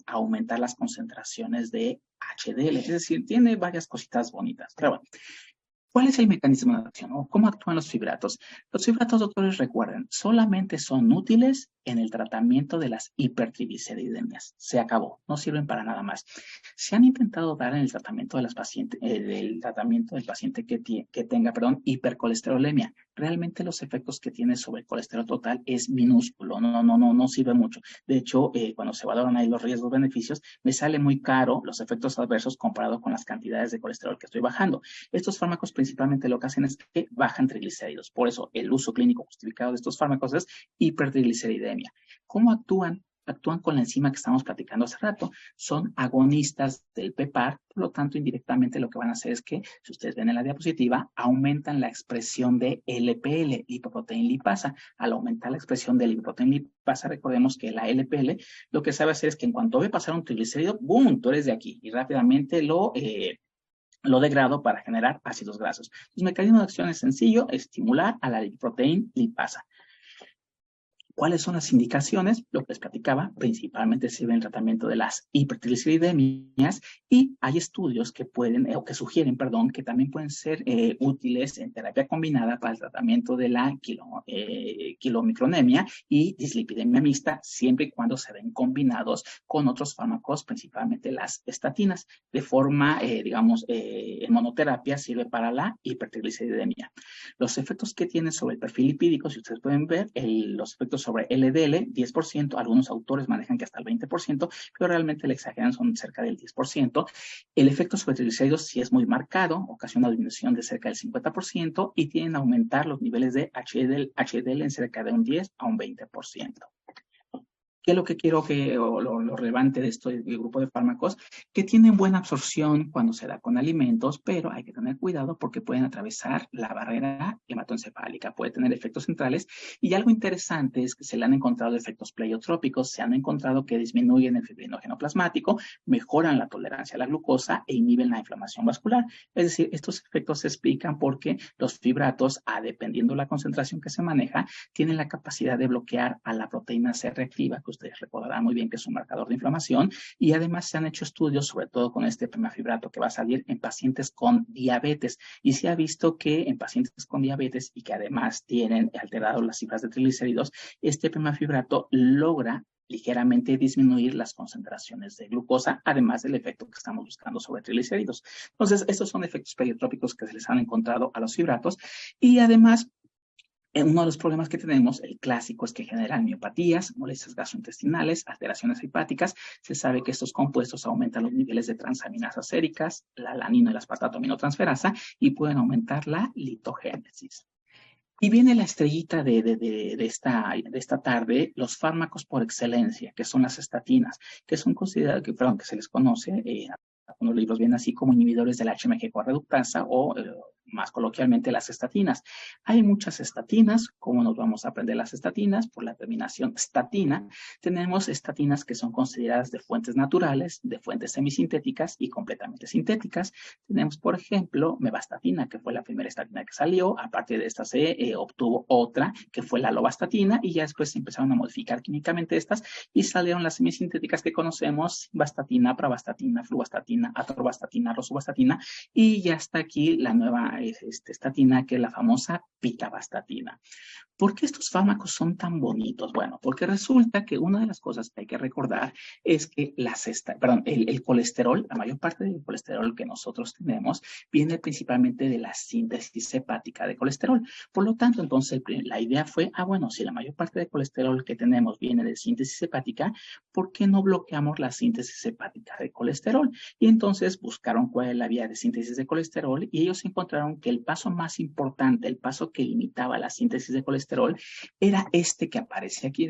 aumentar las concentraciones de HDL, es decir, tiene varias cositas bonitas. Pero bueno, ¿cuál es el mecanismo de acción o cómo actúan los fibratos? Los fibratos, doctores, recuerden, solamente son útiles en el tratamiento de las hipertrigliceridemias. Se acabó, no sirven para nada más. Se han intentado dar en el tratamiento de las pacientes, del paciente que tenga hipercolesterolemia. Realmente los efectos que tiene sobre el colesterol total es minúsculo, no sirve mucho. De hecho, cuando se valoran ahí los riesgos-beneficios, me sale muy caro los efectos adversos comparado con las cantidades de colesterol que estoy bajando. Estos fármacos principalmente lo que hacen es que bajan triglicéridos. Por eso el uso clínico justificado de estos fármacos es hipertrigliceridemia. ¿Cómo actúan? Actúan con la enzima que estamos platicando hace rato. Son agonistas del PEPAR, por lo tanto, indirectamente lo que van a hacer es que, si ustedes ven en la diapositiva, aumentan la expresión de LPL, lipoproteína lipasa. Al aumentar la expresión de lipoproteína lipasa, recordemos que la LPL lo que sabe hacer es que en cuanto ve pasar un triglicérido, ¡boom!, tú eres de aquí, y rápidamente lo degrado para generar ácidos grasos. El mecanismo de acción es sencillo: estimular a la lipoproteína lipasa. ¿Cuáles son las indicaciones? Lo que les platicaba, principalmente sirve en el tratamiento de las hipertrigliceridemias y hay estudios que sugieren, que también pueden ser útiles en terapia combinada para el tratamiento de la kilomicronemia y dislipidemia mixta, siempre y cuando se ven combinados con otros fármacos, principalmente las estatinas. De forma, en monoterapia sirve para la hipertrigliceridemia. Los efectos que tiene sobre el perfil lipídico, si ustedes pueden ver, los efectos sobre LDL, 10%, algunos autores manejan que hasta el 20%, pero realmente le exageran, son cerca del 10%. El efecto sobre triglicéridos sí es muy marcado, ocasiona una disminución de cerca del 50% y tienden a aumentar los niveles de HDL en cerca de un 10 a un 20%. ¿Qué es lo que quiero o lo relevante de este grupo de fármacos? Que tienen buena absorción cuando se da con alimentos, pero hay que tener cuidado porque pueden atravesar la barrera hematoencefálica, puede tener efectos centrales. Y algo interesante es que se le han encontrado efectos pleiotrópicos, se han encontrado que disminuyen el fibrinógeno plasmático, mejoran la tolerancia a la glucosa e inhiben la inflamación vascular. Es decir, estos efectos se explican porque los fibratos, dependiendo de la concentración que se maneja, tienen la capacidad de bloquear a la proteína C reactiva, que ustedes recordarán muy bien que es un marcador de inflamación, y además se han hecho estudios, sobre todo con este pemafibrato que va a salir en pacientes con diabetes, y se ha visto que en pacientes con diabetes y que además tienen alterado las cifras de triglicéridos, este pemafibrato logra ligeramente disminuir las concentraciones de glucosa, además del efecto que estamos buscando sobre triglicéridos. Entonces, estos son efectos periotrópicos que se les han encontrado a los fibratos, y además uno de los problemas que tenemos, el clásico, es que generan miopatías, molestias gastrointestinales, alteraciones hepáticas. Se sabe que estos compuestos aumentan los niveles de transaminasas séricas, la alanina y la aspartato-aminotransferasa, y pueden aumentar la litogénesis. Y viene la estrellita de esta tarde, los fármacos por excelencia, que son las estatinas, que son considerados, que se les conoce, algunos libros vienen así como inhibidores de la HMG-CoA reductasa o más coloquialmente las estatinas. Hay muchas estatinas. ¿Cómo nos vamos a aprender las estatinas? Por la terminación statina. Tenemos estatinas que son consideradas de fuentes naturales, de fuentes semisintéticas y completamente sintéticas. Tenemos, por ejemplo, mevastatina, que fue la primera estatina que salió. A partir de esta se obtuvo otra, que fue la lovastatina, y ya después se empezaron a modificar químicamente estas y salieron las semisintéticas que conocemos: vastatina, pravastatina, fluvastatina, atorvastatina, rosuvastatina, y ya está aquí la nueva estatina, que es la famosa pitavastatina. ¿Por qué estos fármacos son tan bonitos? Bueno, porque resulta que una de las cosas que hay que recordar es que el colesterol, la mayor parte del colesterol que nosotros tenemos, viene principalmente de la síntesis hepática de colesterol. Por lo tanto, entonces, la idea fue, bueno, si la mayor parte del colesterol que tenemos viene de síntesis hepática, ¿por qué no bloqueamos la síntesis hepática de colesterol? Y entonces buscaron cuál es la vía de síntesis de colesterol, y ellos encontraron que el paso más importante, el paso que limitaba la síntesis de colesterol, era este que aparece aquí.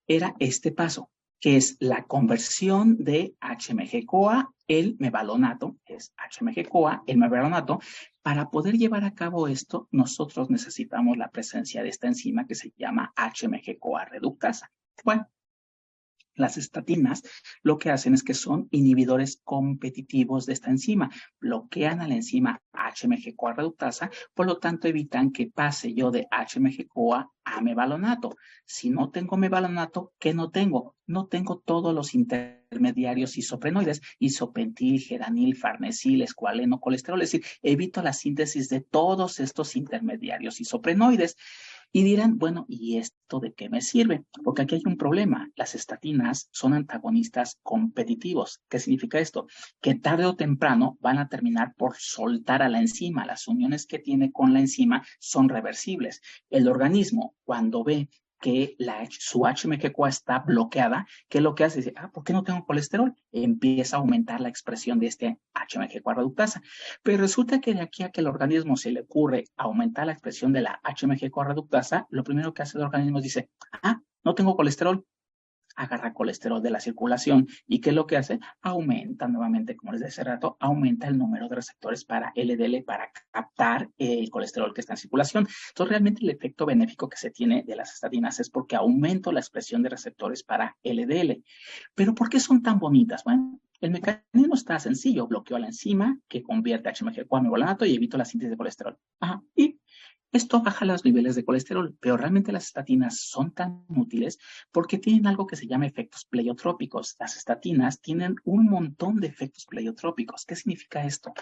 Era este paso, que es la conversión de HMG-CoA, el mevalonato, es HMG-CoA, el mevalonato. Para poder llevar a cabo esto, nosotros necesitamos la presencia de esta enzima que se llama HMG-CoA reductasa. Bueno, las estatinas lo que hacen es que son inhibidores competitivos de esta enzima, bloquean a la enzima HMG-CoA reductasa, por lo tanto evitan que pase yo de HMG-CoA a mevalonato. Si no tengo mevalonato, ¿qué no tengo? No tengo todos los intermediarios isoprenoides, isopentil, geranil, farnesil, escualeno, colesterol, es decir, evito la síntesis de todos estos intermediarios isoprenoides. Y dirán, bueno, ¿y esto de qué me sirve? Porque aquí hay un problema. Las estatinas son antagonistas competitivos. ¿Qué significa esto? Que tarde o temprano van a terminar por soltar a la enzima. Las uniones que tiene con la enzima son reversibles. El organismo, cuando ve que su HMG-CoA está bloqueada, ¿qué es lo que hace? Dice, ¿por qué no tengo colesterol? Empieza a aumentar la expresión de este HMG-CoA reductasa. Pero resulta que de aquí a que el organismo se le ocurre aumentar la expresión de la HMG-CoA reductasa, lo primero que hace el organismo es dice, no tengo colesterol. Agarra colesterol de la circulación. ¿Y qué es lo que hace? Aumenta nuevamente, como les decía hace rato, aumenta el número de receptores para LDL para captar el colesterol que está en circulación. Entonces, realmente el efecto benéfico que se tiene de las estatinas es porque aumento la expresión de receptores para LDL. ¿Pero por qué son tan bonitas? Bueno, el mecanismo está sencillo. Bloqueo a la enzima que convierte HMG-CoA a mevalonato y evito la síntesis de colesterol. Y esto baja los niveles de colesterol, pero realmente las estatinas son tan útiles porque tienen algo que se llama efectos pleiotrópicos. Las estatinas tienen un montón de efectos pleiotrópicos. ¿Qué significa esto?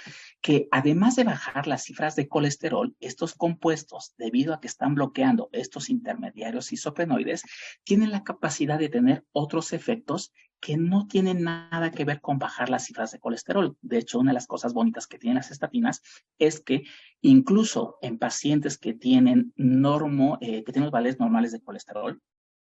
Que además de bajar las cifras de colesterol, estos compuestos, debido a que están bloqueando estos intermediarios isoprenoides, tienen la capacidad de tener otros efectos que no tienen nada que ver con bajar las cifras de colesterol. De hecho, una de las cosas bonitas que tienen las estatinas es que incluso en pacientes que tienen que tienen los valores normales de colesterol,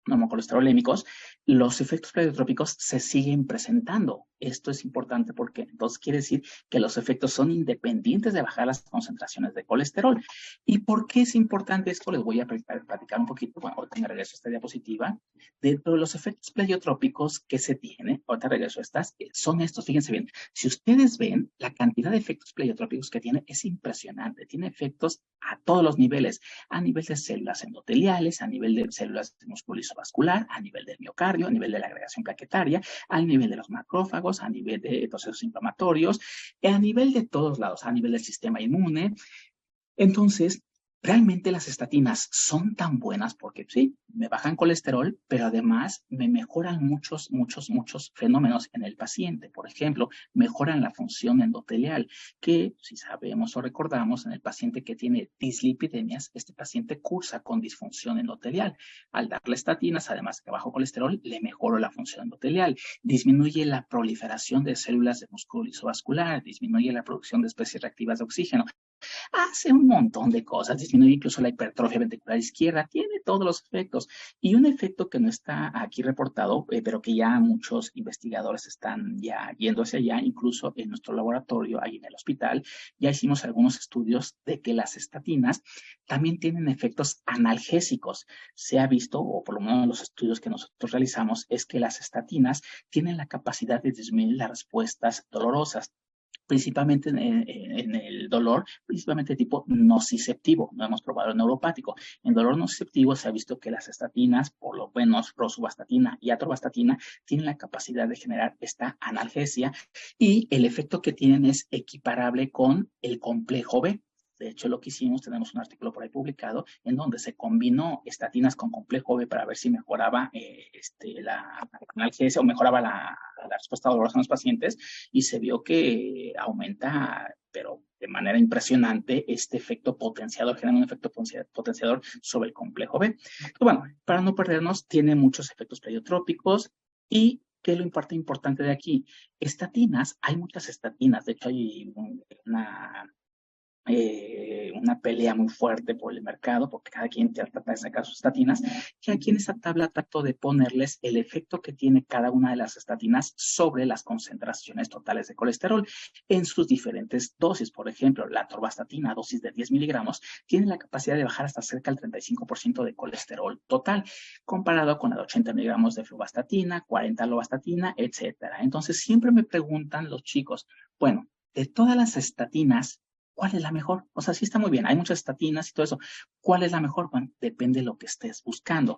normocolesterolémicos, los efectos pleiotrópicos se siguen presentando. Esto es importante porque entonces quiere decir que los efectos son independientes de bajar las concentraciones de colesterol. ¿Y por qué es importante esto? Les voy a platicar un poquito, bueno, ahorita regreso a esta diapositiva, de los efectos pleiotrópicos que se tiene, ahorita regreso a estas, son estos, fíjense bien, si ustedes ven, la cantidad de efectos pleiotrópicos que tiene es impresionante, tiene efectos a todos los niveles, a nivel de células endoteliales, a nivel de células de músculo lisovascular, a nivel del miocardio, a nivel de la agregación plaquetaria, a nivel de los macrófagos, a nivel de procesos inflamatorios, a nivel de todos lados, a nivel del sistema inmune. Entonces, realmente las estatinas son tan buenas porque sí, me bajan colesterol, pero además me mejoran muchos fenómenos en el paciente. Por ejemplo, mejoran la función endotelial, que si sabemos o recordamos, en el paciente que tiene dislipidemias, este paciente cursa con disfunción endotelial. Al darle estatinas, además de bajo colesterol, le mejoró la función endotelial, disminuye la proliferación de células de músculo lisovascular, disminuye la producción de especies reactivas de oxígeno, hace un montón de cosas, disminuye incluso la hipertrofia ventricular izquierda, tiene todos los efectos. Y un efecto que no está aquí reportado, pero que ya muchos investigadores están ya yendo hacia allá, incluso en nuestro laboratorio, ahí en el hospital, ya hicimos algunos estudios de que las estatinas también tienen efectos analgésicos. Se ha visto, o por lo menos los estudios que nosotros realizamos, es que las estatinas tienen la capacidad de disminuir las respuestas dolorosas, principalmente en el dolor, principalmente de tipo nociceptivo. No hemos probado el neuropático. En dolor nociceptivo se ha visto que las estatinas, por lo menos rosuvastatina y atorvastatina, tienen la capacidad de generar esta analgesia y el efecto que tienen es equiparable con el complejo B. De hecho, lo que hicimos, tenemos un artículo por ahí publicado, en donde se combinó estatinas con complejo B para ver si mejoraba la analgesia o mejoraba la respuesta dolorosa en los pacientes, y se vio que aumenta, pero de manera impresionante, este efecto potenciador, genera un efecto potenciador sobre el complejo B. Entonces, bueno, para no perdernos, tiene muchos efectos pleiotrópicos. Y ¿qué es lo importante de aquí? Estatinas, hay muchas estatinas, de hecho hay una pelea muy fuerte por el mercado, porque cada quien trata de sacar sus estatinas, y aquí en esta tabla trato de ponerles el efecto que tiene cada una de las estatinas sobre las concentraciones totales de colesterol en sus diferentes dosis. Por ejemplo, la atorvastatina, dosis de 10 miligramos, tiene la capacidad de bajar hasta cerca del 35% de colesterol total, comparado con la de 80 miligramos de fluvastatina, 40 lovastatina, etcétera. Entonces, siempre me preguntan los chicos, bueno, de todas las estatinas, ¿cuál es la mejor? O sea, sí está muy bien, hay muchas estatinas y todo eso. ¿Cuál es la mejor? Bueno, depende de lo que estés buscando,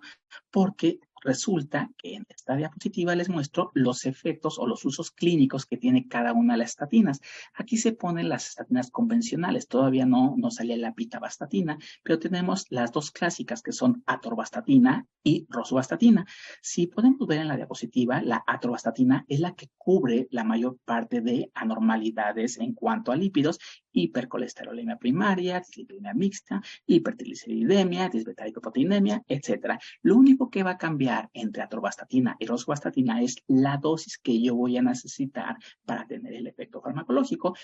porque resulta que en esta diapositiva les muestro los efectos o los usos clínicos que tiene cada una de las estatinas. Aquí se ponen las estatinas convencionales, todavía no sale la pitavastatina, pero tenemos las dos clásicas que son atorvastatina y rosuvastatina. Si podemos ver en la diapositiva, la atorvastatina es la que cubre la mayor parte de anormalidades en cuanto a lípidos: hipercolesterolemia primaria, dislipidemia mixta, hipertrigliceridemia, disbetalipoproteinemia, etc. Lo único que va a cambiar entre atorvastatina y rosuvastatina es la dosis que yo voy a necesitar para tener el efecto farmacológico.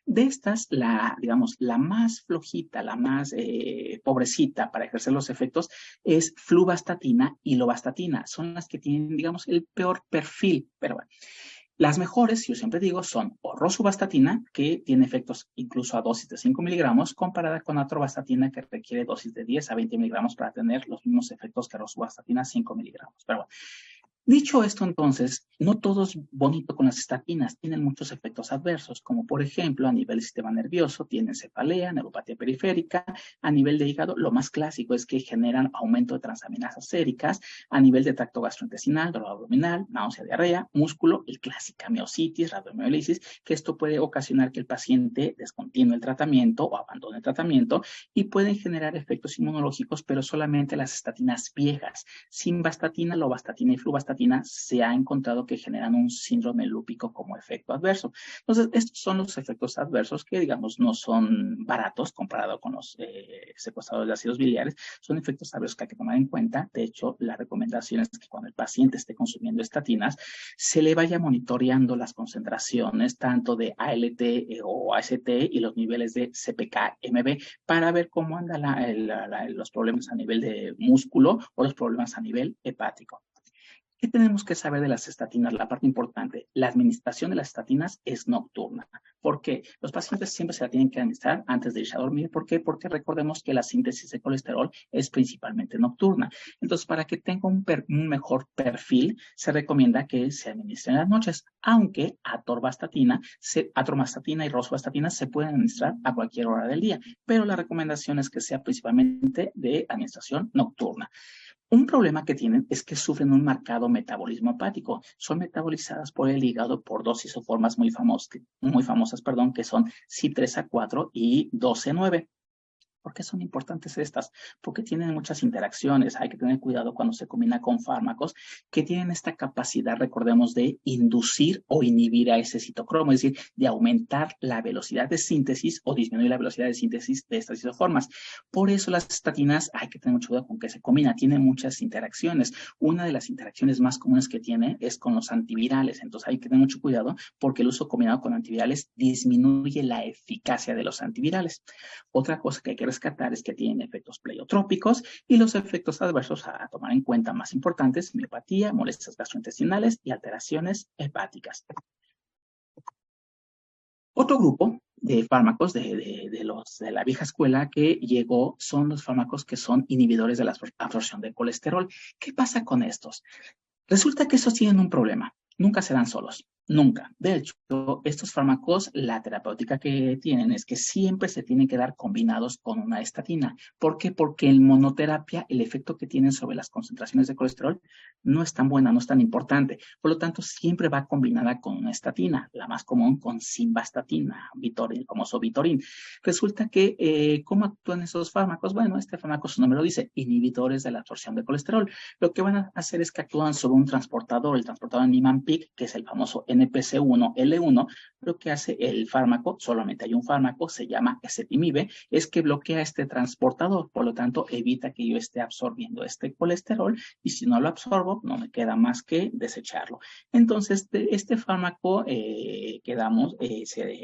De estas, digamos, la más flojita, la más pobrecita para ejercer los efectos es fluvastatina y lovastatina. Son las que tienen, digamos, el peor perfil, pero bueno. Las mejores, yo siempre digo, son o rosuvastatina, que tiene efectos incluso a dosis de 5 miligramos, comparada con atorvastatina, que requiere dosis de 10 a 20 miligramos para tener los mismos efectos que rosuvastatina, 5 miligramos. Pero bueno, dicho esto, entonces, no todo es bonito con las estatinas, tienen muchos efectos adversos, como por ejemplo, a nivel del sistema nervioso, tienen cefalea, neuropatía periférica; a nivel de hígado, lo más clásico es que generan aumento de transaminasas séricas; a nivel de tracto gastrointestinal, dolor abdominal, náusea, diarrea; músculo, el clásica miositis, rabdomiolisis, que esto puede ocasionar que el paciente descontinúe el tratamiento o abandone el tratamiento, y pueden generar efectos inmunológicos, pero solamente las estatinas viejas. Simvastatina, lovastatina y fluvastatina estatinas se ha encontrado que generan un síndrome lúpico como efecto adverso. Entonces, estos son los efectos adversos que, digamos, no son baratos comparado con los secuestradores de ácidos biliares. Son efectos adversos que hay que tomar en cuenta. De hecho, la recomendación es que cuando el paciente esté consumiendo estatinas, se le vaya monitoreando las concentraciones tanto de ALT o AST y los niveles de CPK-MB para ver cómo andan los problemas a nivel de músculo o los problemas a nivel hepático. ¿Qué tenemos que saber de las estatinas? La parte importante, la administración de las estatinas es nocturna. ¿Por qué? Los pacientes siempre se la tienen que administrar antes de irse a dormir. ¿Por qué? Porque recordemos que la síntesis de colesterol es principalmente nocturna. Entonces, para que tenga un mejor perfil, se recomienda que se administre en las noches, aunque atorvastatina y rosuvastatina se pueden administrar a cualquier hora del día, pero la recomendación es que sea principalmente de administración nocturna. Un problema que tienen es que sufren un marcado metabolismo hepático. Son metabolizadas por el hígado por dos isoformas muy famosas, que son CYP3A4 y 12-9. ¿Por qué son importantes estas? Porque tienen muchas interacciones. Hay que tener cuidado cuando se combina con fármacos que tienen esta capacidad, recordemos, de inducir o inhibir a ese citocromo, es decir, de aumentar la velocidad de síntesis o disminuir la velocidad de síntesis de estas isoformas. Por eso las estatinas hay que tener mucho cuidado con que se combina. Tiene muchas interacciones. Una de las interacciones más comunes que tiene es con los antivirales. Entonces hay que tener mucho cuidado porque el uso combinado con antivirales disminuye la eficacia de los antivirales. Otra cosa que hay que rescatar es que tienen efectos pleiotrópicos y los efectos adversos a tomar en cuenta más importantes, miopatía, molestias gastrointestinales y alteraciones hepáticas. Otro grupo de fármacos de la vieja escuela que llegó son los fármacos que son inhibidores de la absorción de colesterol. ¿Qué pasa con estos? Resulta que estos tienen un problema. Nunca se dan solos. Nunca. De hecho, estos fármacos, la terapéutica que tienen es que siempre se tienen que dar combinados con una estatina. ¿Por qué? Porque en monoterapia el efecto que tienen sobre las concentraciones de colesterol no es tan buena, no es tan importante. Por lo tanto, siempre va combinada con una estatina, la más común con simvastatina, famoso Vitorin. Resulta que, ¿cómo actúan esos fármacos? Bueno, este fármaco, su nombre lo dice, inhibidores de la absorción de colesterol. Lo que van a hacer es que actúan sobre un transportador, el transportador Niemann-Pick, que es el famoso NPC1L1. Lo que hace el fármaco, solamente hay un fármaco, se llama ezetimibe, es que bloquea este transportador, por lo tanto evita que yo esté absorbiendo este colesterol y si no lo absorbo, no me queda más que desecharlo. Entonces, este fármaco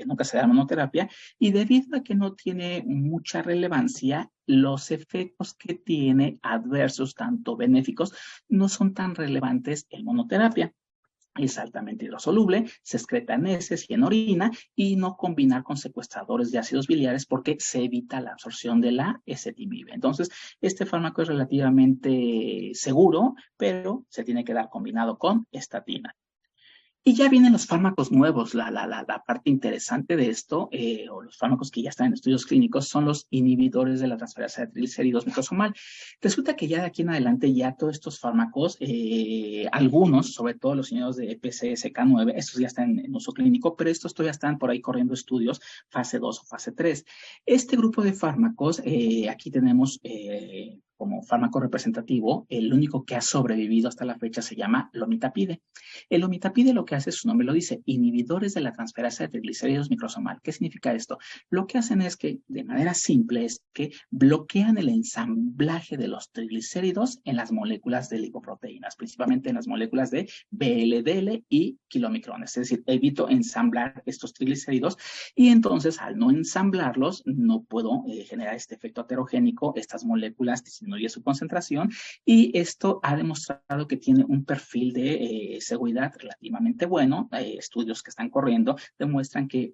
nunca se da monoterapia y debido a que no tiene mucha relevancia, los efectos que tiene adversos, tanto benéficos, no son tan relevantes en monoterapia. Es altamente hidrosoluble, se excreta en heces y en orina y no combinar con secuestradores de ácidos biliares porque se evita la absorción de la ezetimibe. Entonces, este fármaco es relativamente seguro, pero se tiene que dar combinado con estatina. Y ya vienen los fármacos nuevos. La parte interesante de esto, o los fármacos que ya están en estudios clínicos, son los inhibidores de la transferasa de triglicéridos microsomal. Resulta que ya de aquí en adelante, ya todos estos fármacos, algunos, sobre todo los inhibidores de PCSK9, estos ya están en uso clínico, pero estos todavía están por ahí corriendo estudios fase 2 o fase 3. Este grupo de fármacos, aquí tenemos como fármaco representativo, el único que ha sobrevivido hasta la fecha se llama lomitapide. El lomitapide lo que hace, su nombre lo dice, inhibidores de la transferasa de triglicéridos microsomal. ¿Qué significa esto? Lo que hacen es que, de manera simple, es que bloquean el ensamblaje de los triglicéridos en las moléculas de lipoproteínas, principalmente en las moléculas de VLDL y kilomicrones. Es decir, evito ensamblar estos triglicéridos y entonces al no ensamblarlos no puedo generar este efecto aterogénico, estas moléculas disminuye su concentración y esto ha demostrado que tiene un perfil de seguridad relativamente bueno. Estudios que están corriendo demuestran que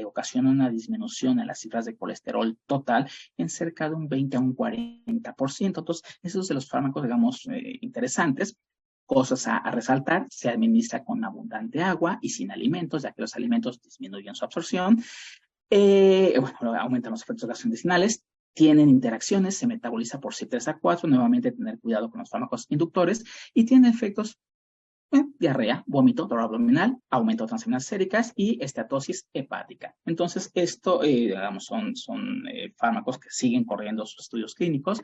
ocasiona una disminución en las cifras de colesterol total en cerca de un 20 a un 40%. Entonces, esos de los fármacos, digamos, interesantes. Cosas a resaltar, se administra con abundante agua y sin alimentos, ya que los alimentos disminuyen su absorción. Aumentan los efectos gastrointestinales, tienen interacciones, se metaboliza por CYP3A4, nuevamente tener cuidado con los fármacos inductores y tiene efectos Diarrea, vómito, dolor abdominal, aumento de transaminasas séricas y esteatosis hepática. Entonces, esto, digamos, son fármacos que siguen corriendo sus estudios clínicos.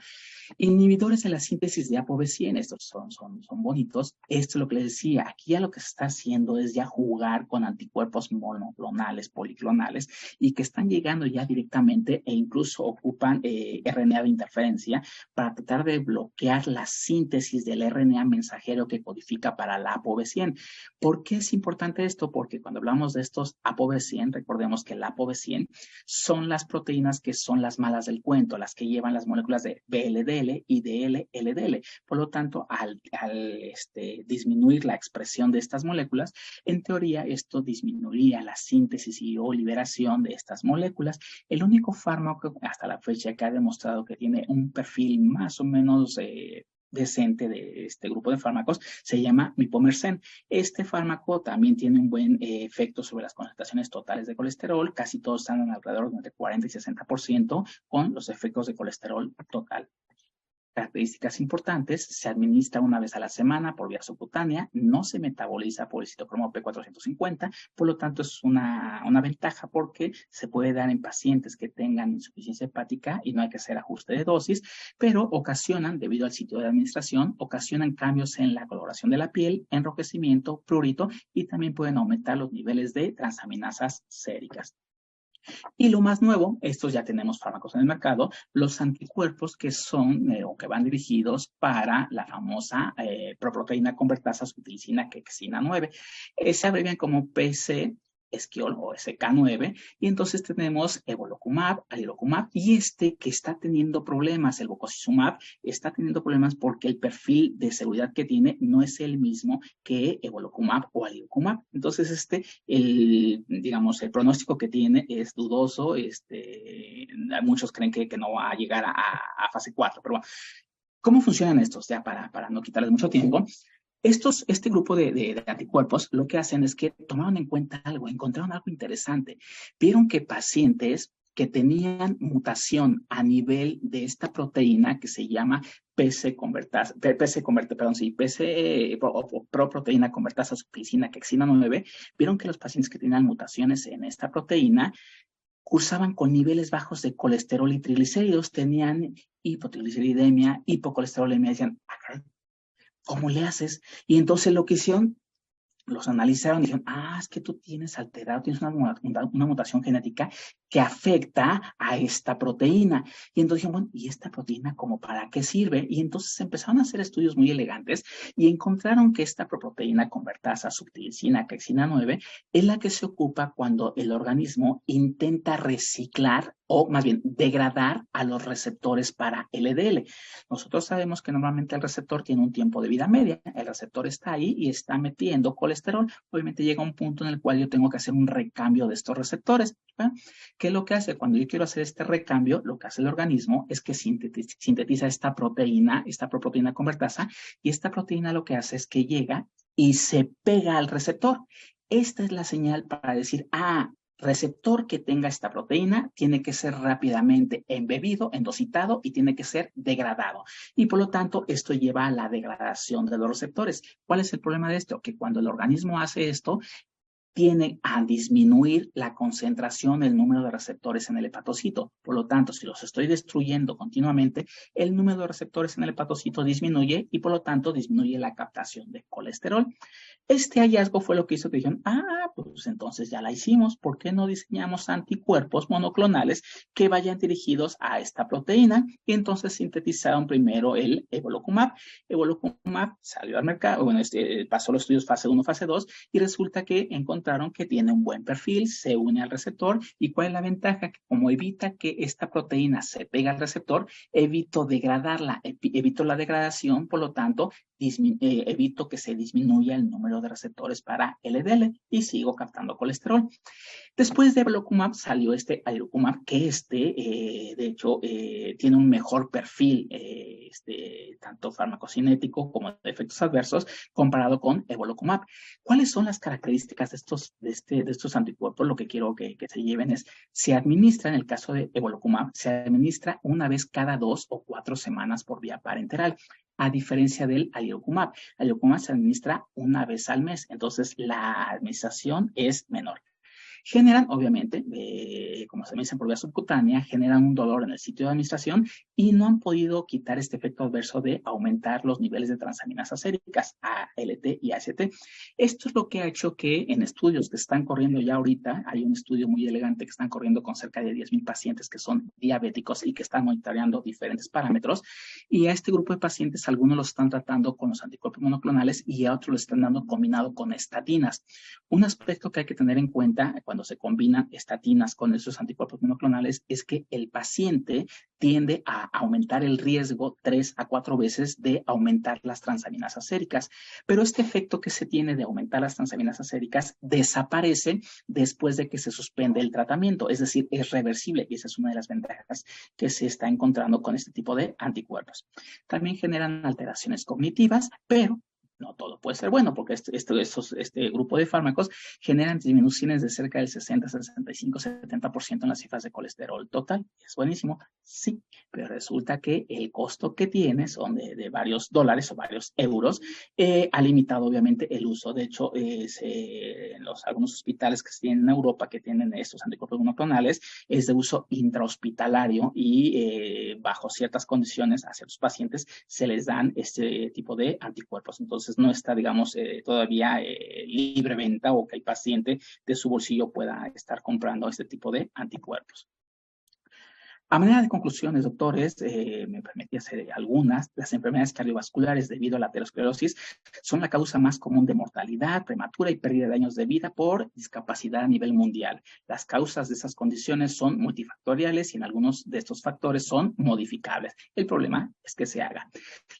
Inhibidores de la síntesis de ApoB100, estos son bonitos. Esto es lo que les decía, aquí ya lo que se está haciendo es ya jugar con anticuerpos monoclonales, policlonales, y que están llegando ya directamente e incluso ocupan RNA de interferencia para tratar de bloquear la síntesis del RNA mensajero que codifica para la ApoB100. ¿Por qué es importante esto? Porque cuando hablamos de estos ApoB100, recordemos que la ApoB100 son las proteínas que son las malas del cuento, las que llevan las moléculas de VLDL y de LDL. Por lo tanto, al disminuir la expresión de estas moléculas, en teoría esto disminuiría la síntesis y o liberación de estas moléculas. El único fármaco hasta la fecha que ha demostrado que tiene un perfil más o menos decente de este grupo de fármacos se llama Mipomersen. Este fármaco también tiene un buen efecto sobre las concentraciones totales de colesterol, casi todos están alrededor de entre 40 y 60% con los efectos de colesterol total. Características importantes, se administra una vez a la semana por vía subcutánea, no se metaboliza por el citocromo P450, por lo tanto es una ventaja porque se puede dar en pacientes que tengan insuficiencia hepática y no hay que hacer ajuste de dosis, pero ocasionan, debido al sitio de administración, ocasionan cambios en la coloración de la piel, enrojecimiento, prurito y también pueden aumentar los niveles de transaminasas séricas. Y lo más nuevo, estos ya tenemos fármacos en el mercado, los anticuerpos que son o que van dirigidos para la famosa proproteína convertasa succinina quexina 9. Se abrevian como PC esquiol o SK9, y entonces tenemos evolocumab, alirocumab, y que está teniendo problemas, el bococizumab, está teniendo problemas porque el perfil de seguridad que tiene no es el mismo que evolocumab o alirocumab. Entonces, digamos, el pronóstico que tiene es dudoso, muchos creen que no va a llegar a fase 4, pero bueno, ¿cómo funcionan estos? Ya para no quitarles mucho tiempo. Este grupo de anticuerpos lo que hacen es que tomaron en cuenta algo, encontraron algo interesante. Vieron que pacientes que tenían mutación a nivel de esta proteína que se llama proproteína convertasa succinina quexina 9, vieron que los pacientes que tenían mutaciones en esta proteína cursaban con niveles bajos de colesterol y triglicéridos, tenían hipotrigliceridemia, hipocolesterolemia, decían, ¿cómo le haces? Y entonces lo que hicieron, los analizaron y dijeron, es que tú tienes alterado, tienes una mutación genética que afecta a esta proteína. Y entonces dijeron, bueno, ¿y esta proteína como para qué sirve? Y entonces empezaron a hacer estudios muy elegantes y encontraron que esta proproteína convertasa succinina quexina 9 es la que se ocupa cuando el organismo intenta reciclar o más bien degradar a los receptores para LDL. Nosotros sabemos que normalmente el receptor tiene un tiempo de vida media, el receptor está ahí y está metiendo colesterol, obviamente llega un punto en el cual yo tengo que hacer un recambio de estos receptores, ¿verdad? ¿Qué es lo que hace? Cuando yo quiero hacer este recambio, lo que hace el organismo es que sintetiza esta proteína convertasa, y esta proteína lo que hace es que llega y se pega al receptor. Esta es la señal para decir, receptor que tenga esta proteína tiene que ser rápidamente embebido, endositado y tiene que ser degradado. Y por lo tanto, esto lleva a la degradación de los receptores. ¿Cuál es el problema de esto? Que cuando el organismo hace esto, tiene a disminuir la concentración, el número de receptores en el hepatocito. Por lo tanto, si los estoy destruyendo continuamente, el número de receptores en el hepatocito disminuye y por lo tanto disminuye la captación de colesterol. Este hallazgo fue lo que hizo que dijeron, pues entonces ya la hicimos, ¿por qué no diseñamos anticuerpos monoclonales que vayan dirigidos a esta proteína? Y entonces sintetizaron primero el evolocumab. Evolocumab salió al mercado, pasó los estudios fase 1, fase 2, y resulta que encontraron que tiene un buen perfil, se une al receptor. ¿Y cuál es la ventaja? Que como evita que esta proteína se pegue al receptor, evito degradarla, evito la degradación, por lo tanto, evito que se disminuya el número de receptores para LDL y sigo captando colesterol. Después de evolocumab salió alirocumab, que de hecho, tiene un mejor perfil, tanto farmacocinético como de efectos adversos, comparado con evolocumab. ¿Cuáles son las características de estos anticuerpos? Lo que quiero que se lleven es, se administra, en el caso de evolocumab, se administra una vez cada 2 o 4 semanas por vía parenteral. a diferencia del alirocumab. El alirocumab se administra una vez al mes, entonces la administración es menor. Generan, obviamente, como se me dice por vía subcutánea, generan un dolor en el sitio de administración y no han podido quitar este efecto adverso de aumentar los niveles de transaminasas séricas, ALT y AST. Esto es lo que ha hecho que en estudios que están corriendo ya ahorita, hay un estudio muy elegante que están corriendo con cerca de 10,000 pacientes que son diabéticos y que están monitoreando diferentes parámetros, y a este grupo de pacientes algunos los están tratando con los anticuerpos monoclonales y a otros los están dando combinado con estatinas. Un aspecto que hay que tener en cuenta cuando se combinan estatinas con esos anticuerpos monoclonales es que el paciente tiende a aumentar el riesgo 3 a 4 veces de aumentar las transaminasas séricas, pero este efecto que se tiene de aumentar las transaminasas séricas desaparece después de que se suspende el tratamiento, es decir, es reversible y esa es una de las ventajas que se está encontrando con este tipo de anticuerpos. También generan alteraciones cognitivas, pero no todo puede ser bueno, porque este grupo de fármacos generan disminuciones de cerca del 60, 65, 70% en las cifras de colesterol total. Es buenísimo, sí, pero resulta que el costo que tiene son de varios dólares o varios euros. Ha limitado obviamente el uso. De hecho, en algunos hospitales que se tienen en Europa que tienen estos anticuerpos monoclonales, es de uso intrahospitalario y bajo ciertas condiciones a ciertos pacientes se les dan este tipo de anticuerpos. Entonces, no está, digamos, todavía libre venta o que el paciente de su bolsillo pueda estar comprando este tipo de anticuerpos. A manera de conclusiones, doctores, me permití hacer algunas. Las enfermedades cardiovasculares debido a la aterosclerosis son la causa más común de mortalidad prematura y pérdida de años de vida por discapacidad a nivel mundial. Las causas de esas condiciones son multifactoriales y en algunos de estos factores son modificables. El problema es que se haga.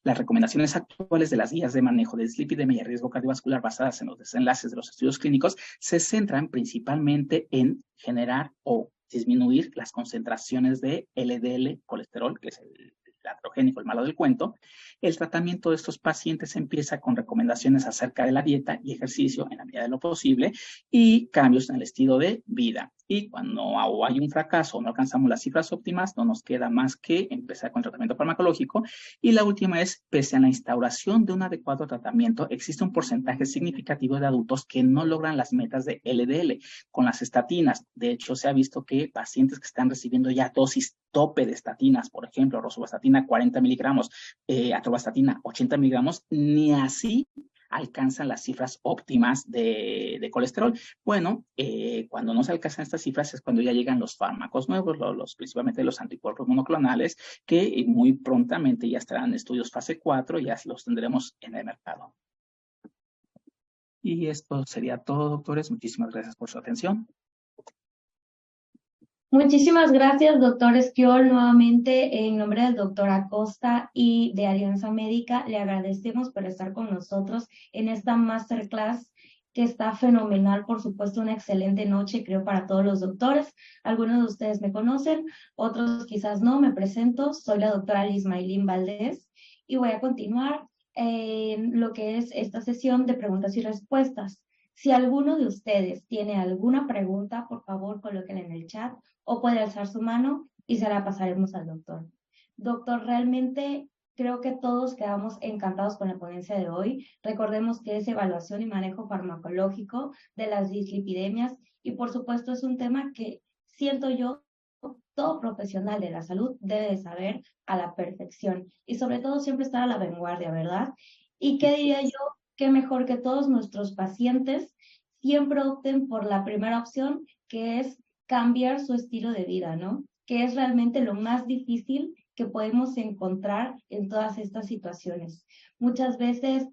Las recomendaciones actuales de las guías de manejo de dislipidemia y riesgo cardiovascular basadas en los desenlaces de los estudios clínicos se centran principalmente en generar o disminuir las concentraciones de LDL, colesterol, que es el iatrogénico, el malo del cuento. El tratamiento de estos pacientes empieza con recomendaciones acerca de la dieta y ejercicio en la medida de lo posible y cambios en el estilo de vida. Y cuando hay un fracaso o no alcanzamos las cifras óptimas, no nos queda más que empezar con el tratamiento farmacológico. Y la última es, pese a la instauración de un adecuado tratamiento, existe un porcentaje significativo de adultos que no logran las metas de LDL con las estatinas. De hecho, se ha visto que pacientes que están recibiendo ya dosis tope de estatinas, por ejemplo, rosuvastatina 40 miligramos, atorvastatina 80 miligramos, ni así alcanzan las cifras óptimas de colesterol. Bueno, cuando no se alcanzan estas cifras es cuando ya llegan los fármacos nuevos, principalmente los anticuerpos monoclonales, que muy prontamente ya estarán en estudios fase 4 y ya los tendremos en el mercado. Y esto sería todo, doctores. Muchísimas gracias por su atención. Muchísimas gracias, doctor Esquiol. Nuevamente, en nombre del doctor Acosta y de Alianza Médica, le agradecemos por estar con nosotros en esta masterclass que está fenomenal. Por supuesto, una excelente noche, creo, para todos los doctores. Algunos de ustedes me conocen, otros quizás no. Me presento, soy la doctora Lismailín Valdés y voy a continuar en lo que es esta sesión de preguntas y respuestas. Si alguno de ustedes tiene alguna pregunta, por favor, colóquenla en el chat o puede alzar su mano y se la pasaremos al doctor. Doctor, realmente creo que todos quedamos encantados con la ponencia de hoy. Recordemos que es evaluación y manejo farmacológico de las dislipidemias y por supuesto es un tema que siento yo todo profesional de la salud debe de saber a la perfección y sobre todo siempre estar a la vanguardia, ¿verdad? ¿Y qué diría yo? Qué mejor que todos nuestros pacientes siempre opten por la primera opción, que es cambiar su estilo de vida, ¿no? Que es realmente lo más difícil que podemos encontrar en todas estas situaciones. Muchas veces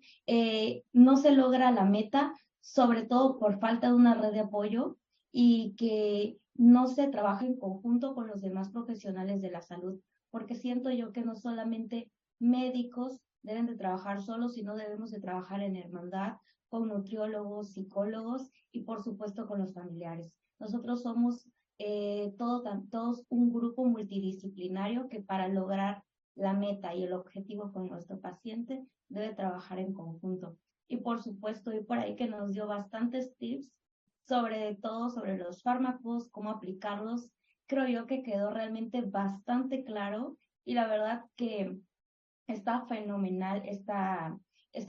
no se logra la meta, sobre todo por falta de una red de apoyo y que no se trabaja en conjunto con los demás profesionales de la salud, porque siento yo que no solamente médicos deben de trabajar solos, sino debemos de trabajar en hermandad con nutriólogos, psicólogos y por supuesto con los familiares. Nosotros somos todos un grupo multidisciplinario que para lograr la meta y el objetivo con nuestro paciente debe trabajar en conjunto. Y por supuesto, y por ahí que nos dio bastantes tips sobre todo sobre los fármacos, cómo aplicarlos. Creo yo que quedó realmente bastante claro y la verdad que Está fenomenal esta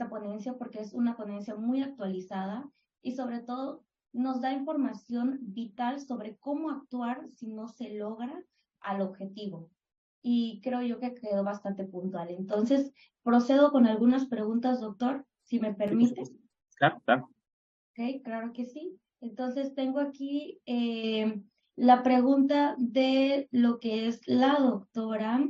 ponencia porque es una ponencia muy actualizada y sobre todo nos da información vital sobre cómo actuar si no se logra al objetivo. Y creo yo que quedó bastante puntual. Entonces, procedo con algunas preguntas, doctor, si me Sí, por permite. supuesto. Claro, claro. Ok, claro que sí. Entonces, tengo aquí la pregunta de lo que es la doctora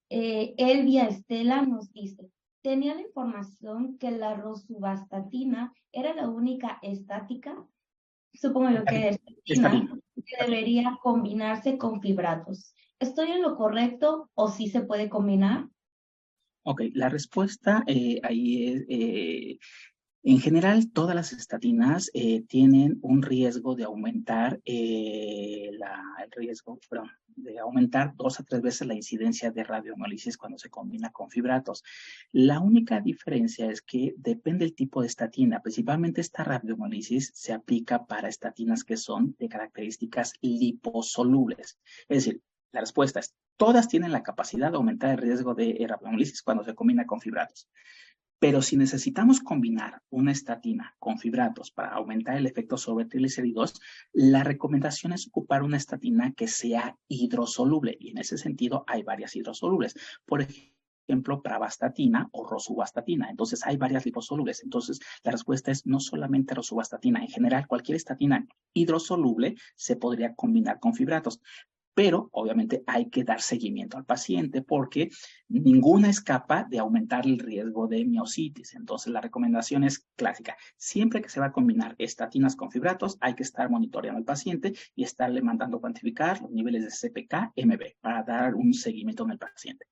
Elvia Estela nos dice, tenía la información que la rosuvastatina era la única estática, supongo yo que Está estatina, bien. que debería combinarse con fibratos. ¿Estoy en lo correcto o sí se puede combinar? Ok, la respuesta ahí es, en general, todas las estatinas tienen un riesgo de aumentar el riesgo, perdón, de aumentar 2 a 3 veces la incidencia de radiomiólisis cuando se combina con fibratos. La única diferencia es que depende del tipo de estatina. Principalmente esta radiomiólisis se aplica para estatinas que son de características liposolubles. Es decir, la respuesta es, todas tienen la capacidad de aumentar el riesgo de radiomiólisis cuando se combina con fibratos. Pero si necesitamos combinar una estatina con fibratos para aumentar el efecto sobre triglicéridos, la recomendación es ocupar una estatina que sea hidrosoluble. Y en ese sentido hay varias hidrosolubles. Por ejemplo, pravastatina o rosuvastatina. Entonces hay varias liposolubles. Entonces la respuesta es no solamente rosuvastatina. En general, cualquier estatina hidrosoluble se podría combinar con fibratos. Pero obviamente hay que dar seguimiento al paciente porque ninguna escapa de aumentar el riesgo de miositis. Entonces la recomendación es clásica. Siempre que se va a combinar estatinas con fibratos, hay que estar monitoreando al paciente y estarle mandando cuantificar los niveles de CPK, MB para dar un seguimiento en el paciente.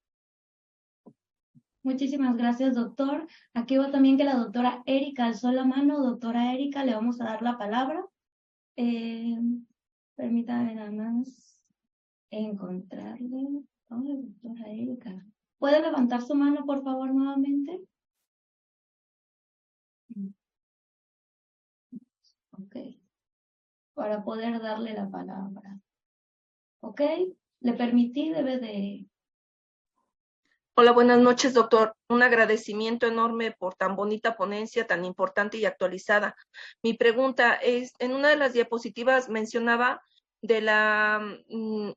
Muchísimas gracias, doctor. Aquí veo también que la doctora Erika alzó la mano. Doctora Erika, le vamos a dar la palabra. Eh, Permítame nada más encontrarle. Ay, doctora Erika. ¿Puede levantar su mano, por favor, nuevamente? Ok. Para poder darle la palabra. Ok. Le permití, debe de... Hola, buenas noches, doctor. Un agradecimiento enorme por tan bonita ponencia, tan importante y actualizada. Mi pregunta es, en una de las diapositivas mencionaba de la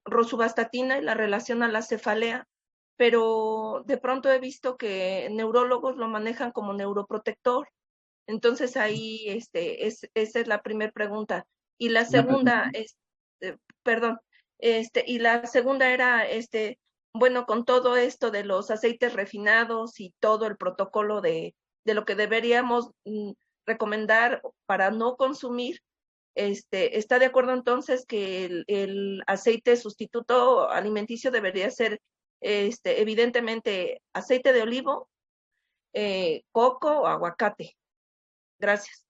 rosuvastatina y la relación a la cefalea, pero de pronto he visto que neurólogos lo manejan como neuroprotector. Entonces ahí esa es la primera pregunta. Y la segunda, perdón, y la segunda era, bueno, con todo esto de los aceites refinados y todo el protocolo de lo que deberíamos recomendar para no consumir, ¿está de acuerdo entonces que el aceite sustituto alimenticio debería ser, evidentemente, aceite de olivo, coco o aguacate? Gracias.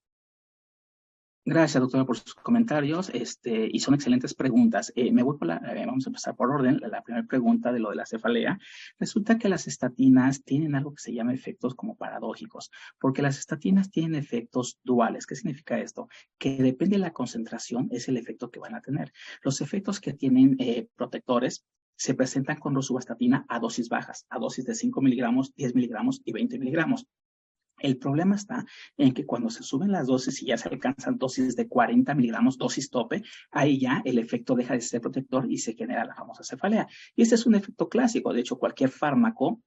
Gracias, doctora, por sus comentarios, y son excelentes preguntas. Me voy por vamos a empezar por orden. La primera pregunta de lo de la cefalea. Resulta que las estatinas tienen algo que se llama efectos como paradójicos, porque las estatinas tienen efectos duales. ¿Qué significa esto? Que depende de la concentración, es el efecto que van a tener. Los efectos que tienen protectores se presentan con rosuvastatina a dosis bajas, a dosis de 5 miligramos, 10 miligramos y 20 miligramos. El problema está en que cuando se suben las dosis y ya se alcanzan dosis de 40 miligramos, dosis tope, ahí ya el efecto deja de ser protector y se genera la famosa cefalea. Y este es un efecto clásico. De hecho, cualquier fármaco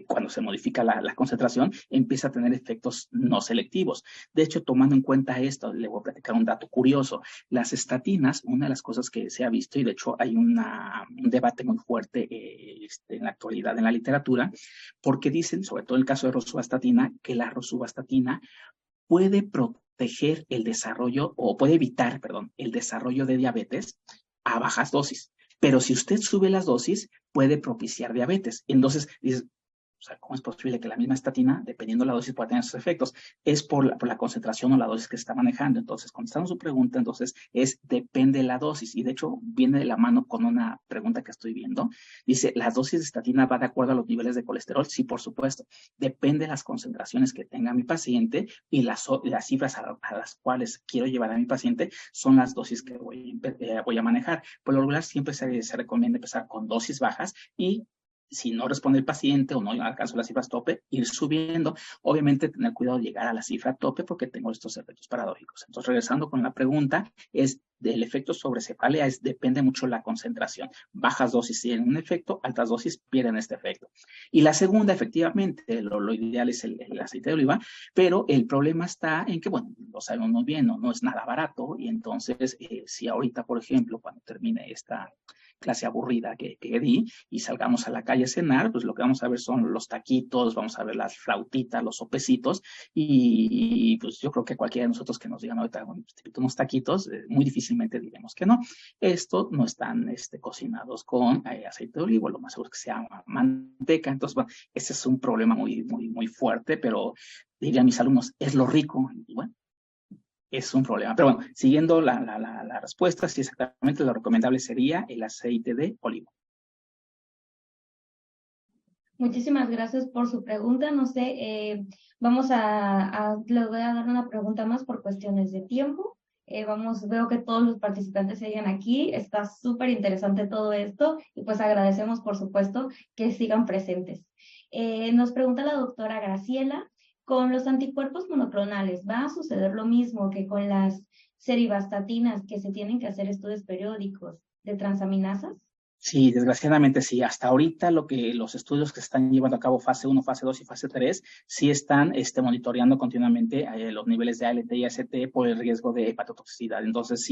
cuando se modifica la concentración, empieza a tener efectos no selectivos. De hecho, tomando en cuenta esto, le voy a platicar un dato curioso. Las estatinas, una de las cosas que se ha visto, y de hecho hay un debate muy fuerte en la actualidad en la literatura, porque dicen, sobre todo en el caso de rosuvastatina, que la rosuvastatina puede proteger el desarrollo, o puede evitar, perdón, el desarrollo de diabetes a bajas dosis. Pero si usted sube las dosis, puede propiciar diabetes. Entonces, dices, o sea, ¿cómo es posible que la misma estatina, dependiendo de la dosis, pueda tener esos efectos? Es por la concentración o la dosis que se está manejando. Entonces, contestando su pregunta, entonces, depende de la dosis. Y de hecho, viene de la mano con una pregunta que estoy viendo. Dice, ¿las dosis de estatina va de acuerdo a los niveles de colesterol? Sí, por supuesto. Depende de las concentraciones que tenga mi paciente y las cifras a las cuales quiero llevar a mi paciente son las dosis que voy a manejar. Por lo regular, siempre se recomienda empezar con dosis bajas y si no responde el paciente o no alcanzo las cifras tope, ir subiendo. Obviamente tener cuidado de llegar a la cifra tope porque tengo estos efectos paradójicos. Entonces, regresando con la pregunta, es del efecto sobre cefalea, depende mucho la concentración. Bajas dosis tienen un efecto, altas dosis pierden este efecto. Y la segunda, efectivamente, lo ideal es el aceite de oliva, pero el problema está en que, bueno, lo sabemos muy bien, no es nada barato, y entonces, si ahorita, por ejemplo, cuando termine esta clase aburrida que di y salgamos a la calle a cenar, pues lo que vamos a ver son los taquitos, vamos a ver las flautitas, los sopecitos, y pues yo creo que cualquiera de nosotros que nos digan ahorita, bueno, pues, te invito unos taquitos, muy difícilmente diremos que no. Estos no están cocinados con aceite de oliva, lo más seguro es que sea manteca. Entonces, bueno, ese es un problema muy fuerte, pero dirían mis alumnos, es lo rico, y bueno, es un problema. Pero bueno, siguiendo la respuesta, sí, exactamente lo recomendable sería el aceite de oliva. Muchísimas gracias por su pregunta. No sé, le voy a dar una pregunta más por cuestiones de tiempo. Veo que todos los participantes siguen aquí. Está súper interesante todo esto y pues agradecemos, por supuesto, que sigan presentes. Nos pregunta la doctora Graciela, con los anticuerpos monoclonales, ¿va a suceder lo mismo que con las seribastatinas, que se tienen que hacer estudios periódicos de transaminasas? Sí, desgraciadamente sí. Hasta ahorita los estudios que se están llevando a cabo fase 1, fase 2 y fase 3 sí están monitoreando continuamente los niveles de ALT y AST por el riesgo de hepatotoxicidad. Entonces,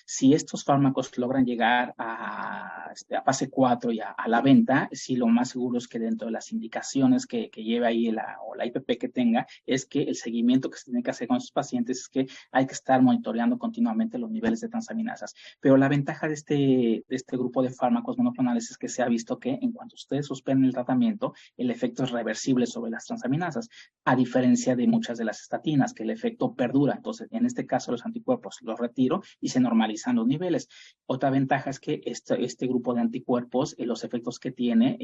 si estos fármacos logran llegar a fase 4 y a la venta, sí, lo más seguro es que dentro de las indicaciones que lleve ahí o la IPP que tenga, es que el seguimiento que se tiene que hacer con esos pacientes es que hay que estar monitoreando continuamente los niveles de transaminasas. Pero la ventaja de este grupo de fármacos monoclonales es que se ha visto que en cuanto ustedes suspenden el tratamiento, el efecto es reversible sobre las transaminasas, a diferencia de muchas de las estatinas, que el efecto perdura. Entonces, en este caso, los anticuerpos los retiro y se normalizan los niveles. Otra ventaja es que este grupo de anticuerpos, los efectos que tiene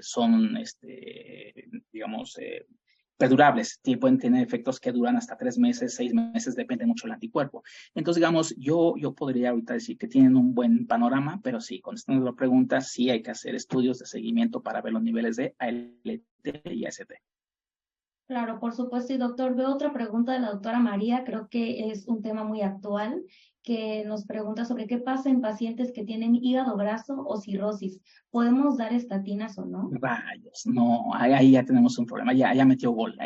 son, perdurables, pueden tener efectos que duran hasta 3 meses, 6 meses, depende mucho del anticuerpo. Entonces, digamos, yo podría ahorita decir que tienen un buen panorama, pero sí, contestando la pregunta, sí hay que hacer estudios de seguimiento para ver los niveles de ALT y AST. Claro, por supuesto. Y doctor, veo otra pregunta de la doctora María, creo que es un tema muy actual, que nos pregunta sobre qué pasa en pacientes que tienen hígado graso o cirrosis. ¿Podemos dar estatinas o no? Rayos, no, ahí ya tenemos un problema, ya metió gol.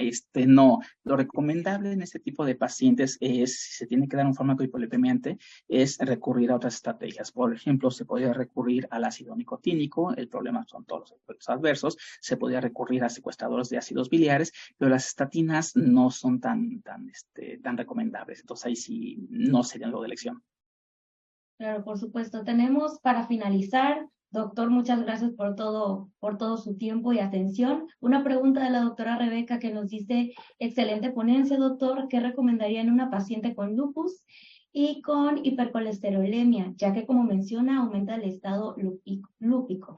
No, lo recomendable en este tipo de pacientes es, si se tiene que dar un fármaco hipolipemiante, es recurrir a otras estrategias. Por ejemplo, se podría recurrir al ácido nicotínico, el problema son todos los efectos adversos, se podría recurrir a secuestradores de ácidos biliares, pero las estatinas no son tan recomendables. Entonces ahí sí no sería lo de elección. Claro, por supuesto. Tenemos para finalizar, doctor, muchas gracias por todo su tiempo y atención. Una pregunta de la doctora Rebeca que nos dice, excelente ponencia, doctor, ¿qué recomendaría en una paciente con lupus y con hipercolesterolemia, ya que como menciona aumenta el estado lúpico?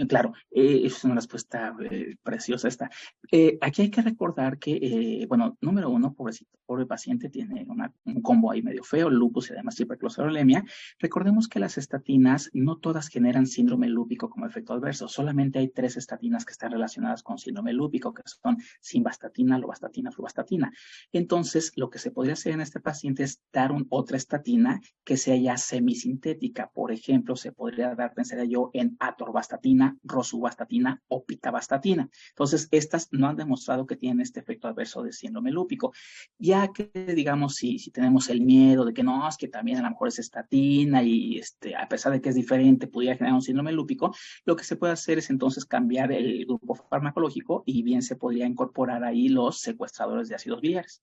Claro, es una respuesta preciosa esta. Aquí hay que recordar que, bueno, número uno, pobre paciente, tiene un combo ahí medio feo, lupus y además hipercolesterolemia. Recordemos que las estatinas no todas generan síndrome lúpico como efecto adverso, solamente hay 3 estatinas que están relacionadas con síndrome lúpico, que son simvastatina, lovastatina, fluvastatina. Entonces, lo que se podría hacer en este paciente es dar otra estatina que sea ya semisintética. Por ejemplo, se podría dar, pensaría yo, en atorvastatina, rosuvastatina o pitavastatina. Entonces, estas no han demostrado que tienen este efecto adverso de síndrome lúpico. Ya que, digamos, si tenemos el miedo de que no, es que también a lo mejor es estatina y a pesar de que es diferente, pudiera generar un síndrome lúpico, lo que se puede hacer es entonces cambiar el grupo farmacológico y bien se podría incorporar ahí los secuestradores de ácidos biliares.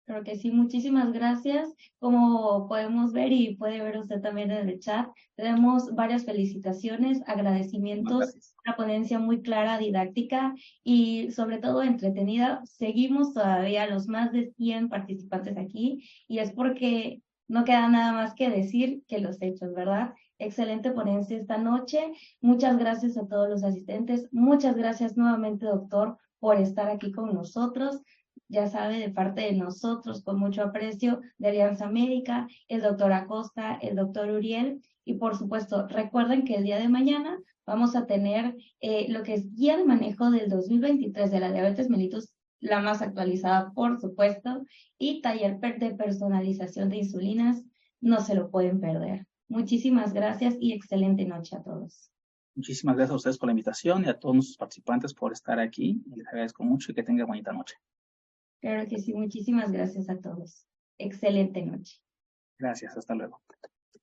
Creo que sí, muchísimas gracias. Como podemos ver y puede ver usted también en el chat, tenemos varias felicitaciones, agradecimientos, una ponencia muy clara, didáctica y sobre todo entretenida. Seguimos todavía los más de 100 participantes aquí y es porque no queda nada más que decir que los hechos, ¿verdad? Excelente ponencia esta noche. Muchas gracias a todos los asistentes. Muchas gracias nuevamente, doctor, por estar aquí con nosotros. ya sabe, de parte de nosotros, con mucho aprecio, de Alianza Médica, el doctor Acosta, el doctor Uriel, y por supuesto, recuerden que el día de mañana vamos a tener lo que es guía de manejo del 2023 de la diabetes mellitus, la más actualizada, por supuesto, y taller de personalización de insulinas. No se lo pueden perder. Muchísimas gracias y excelente noche a todos. Muchísimas gracias a ustedes por la invitación y a todos nuestros participantes por estar aquí. Les agradezco mucho y que tengan bonita noche. Claro que sí, muchísimas gracias a todos. Excelente noche. Gracias, hasta luego.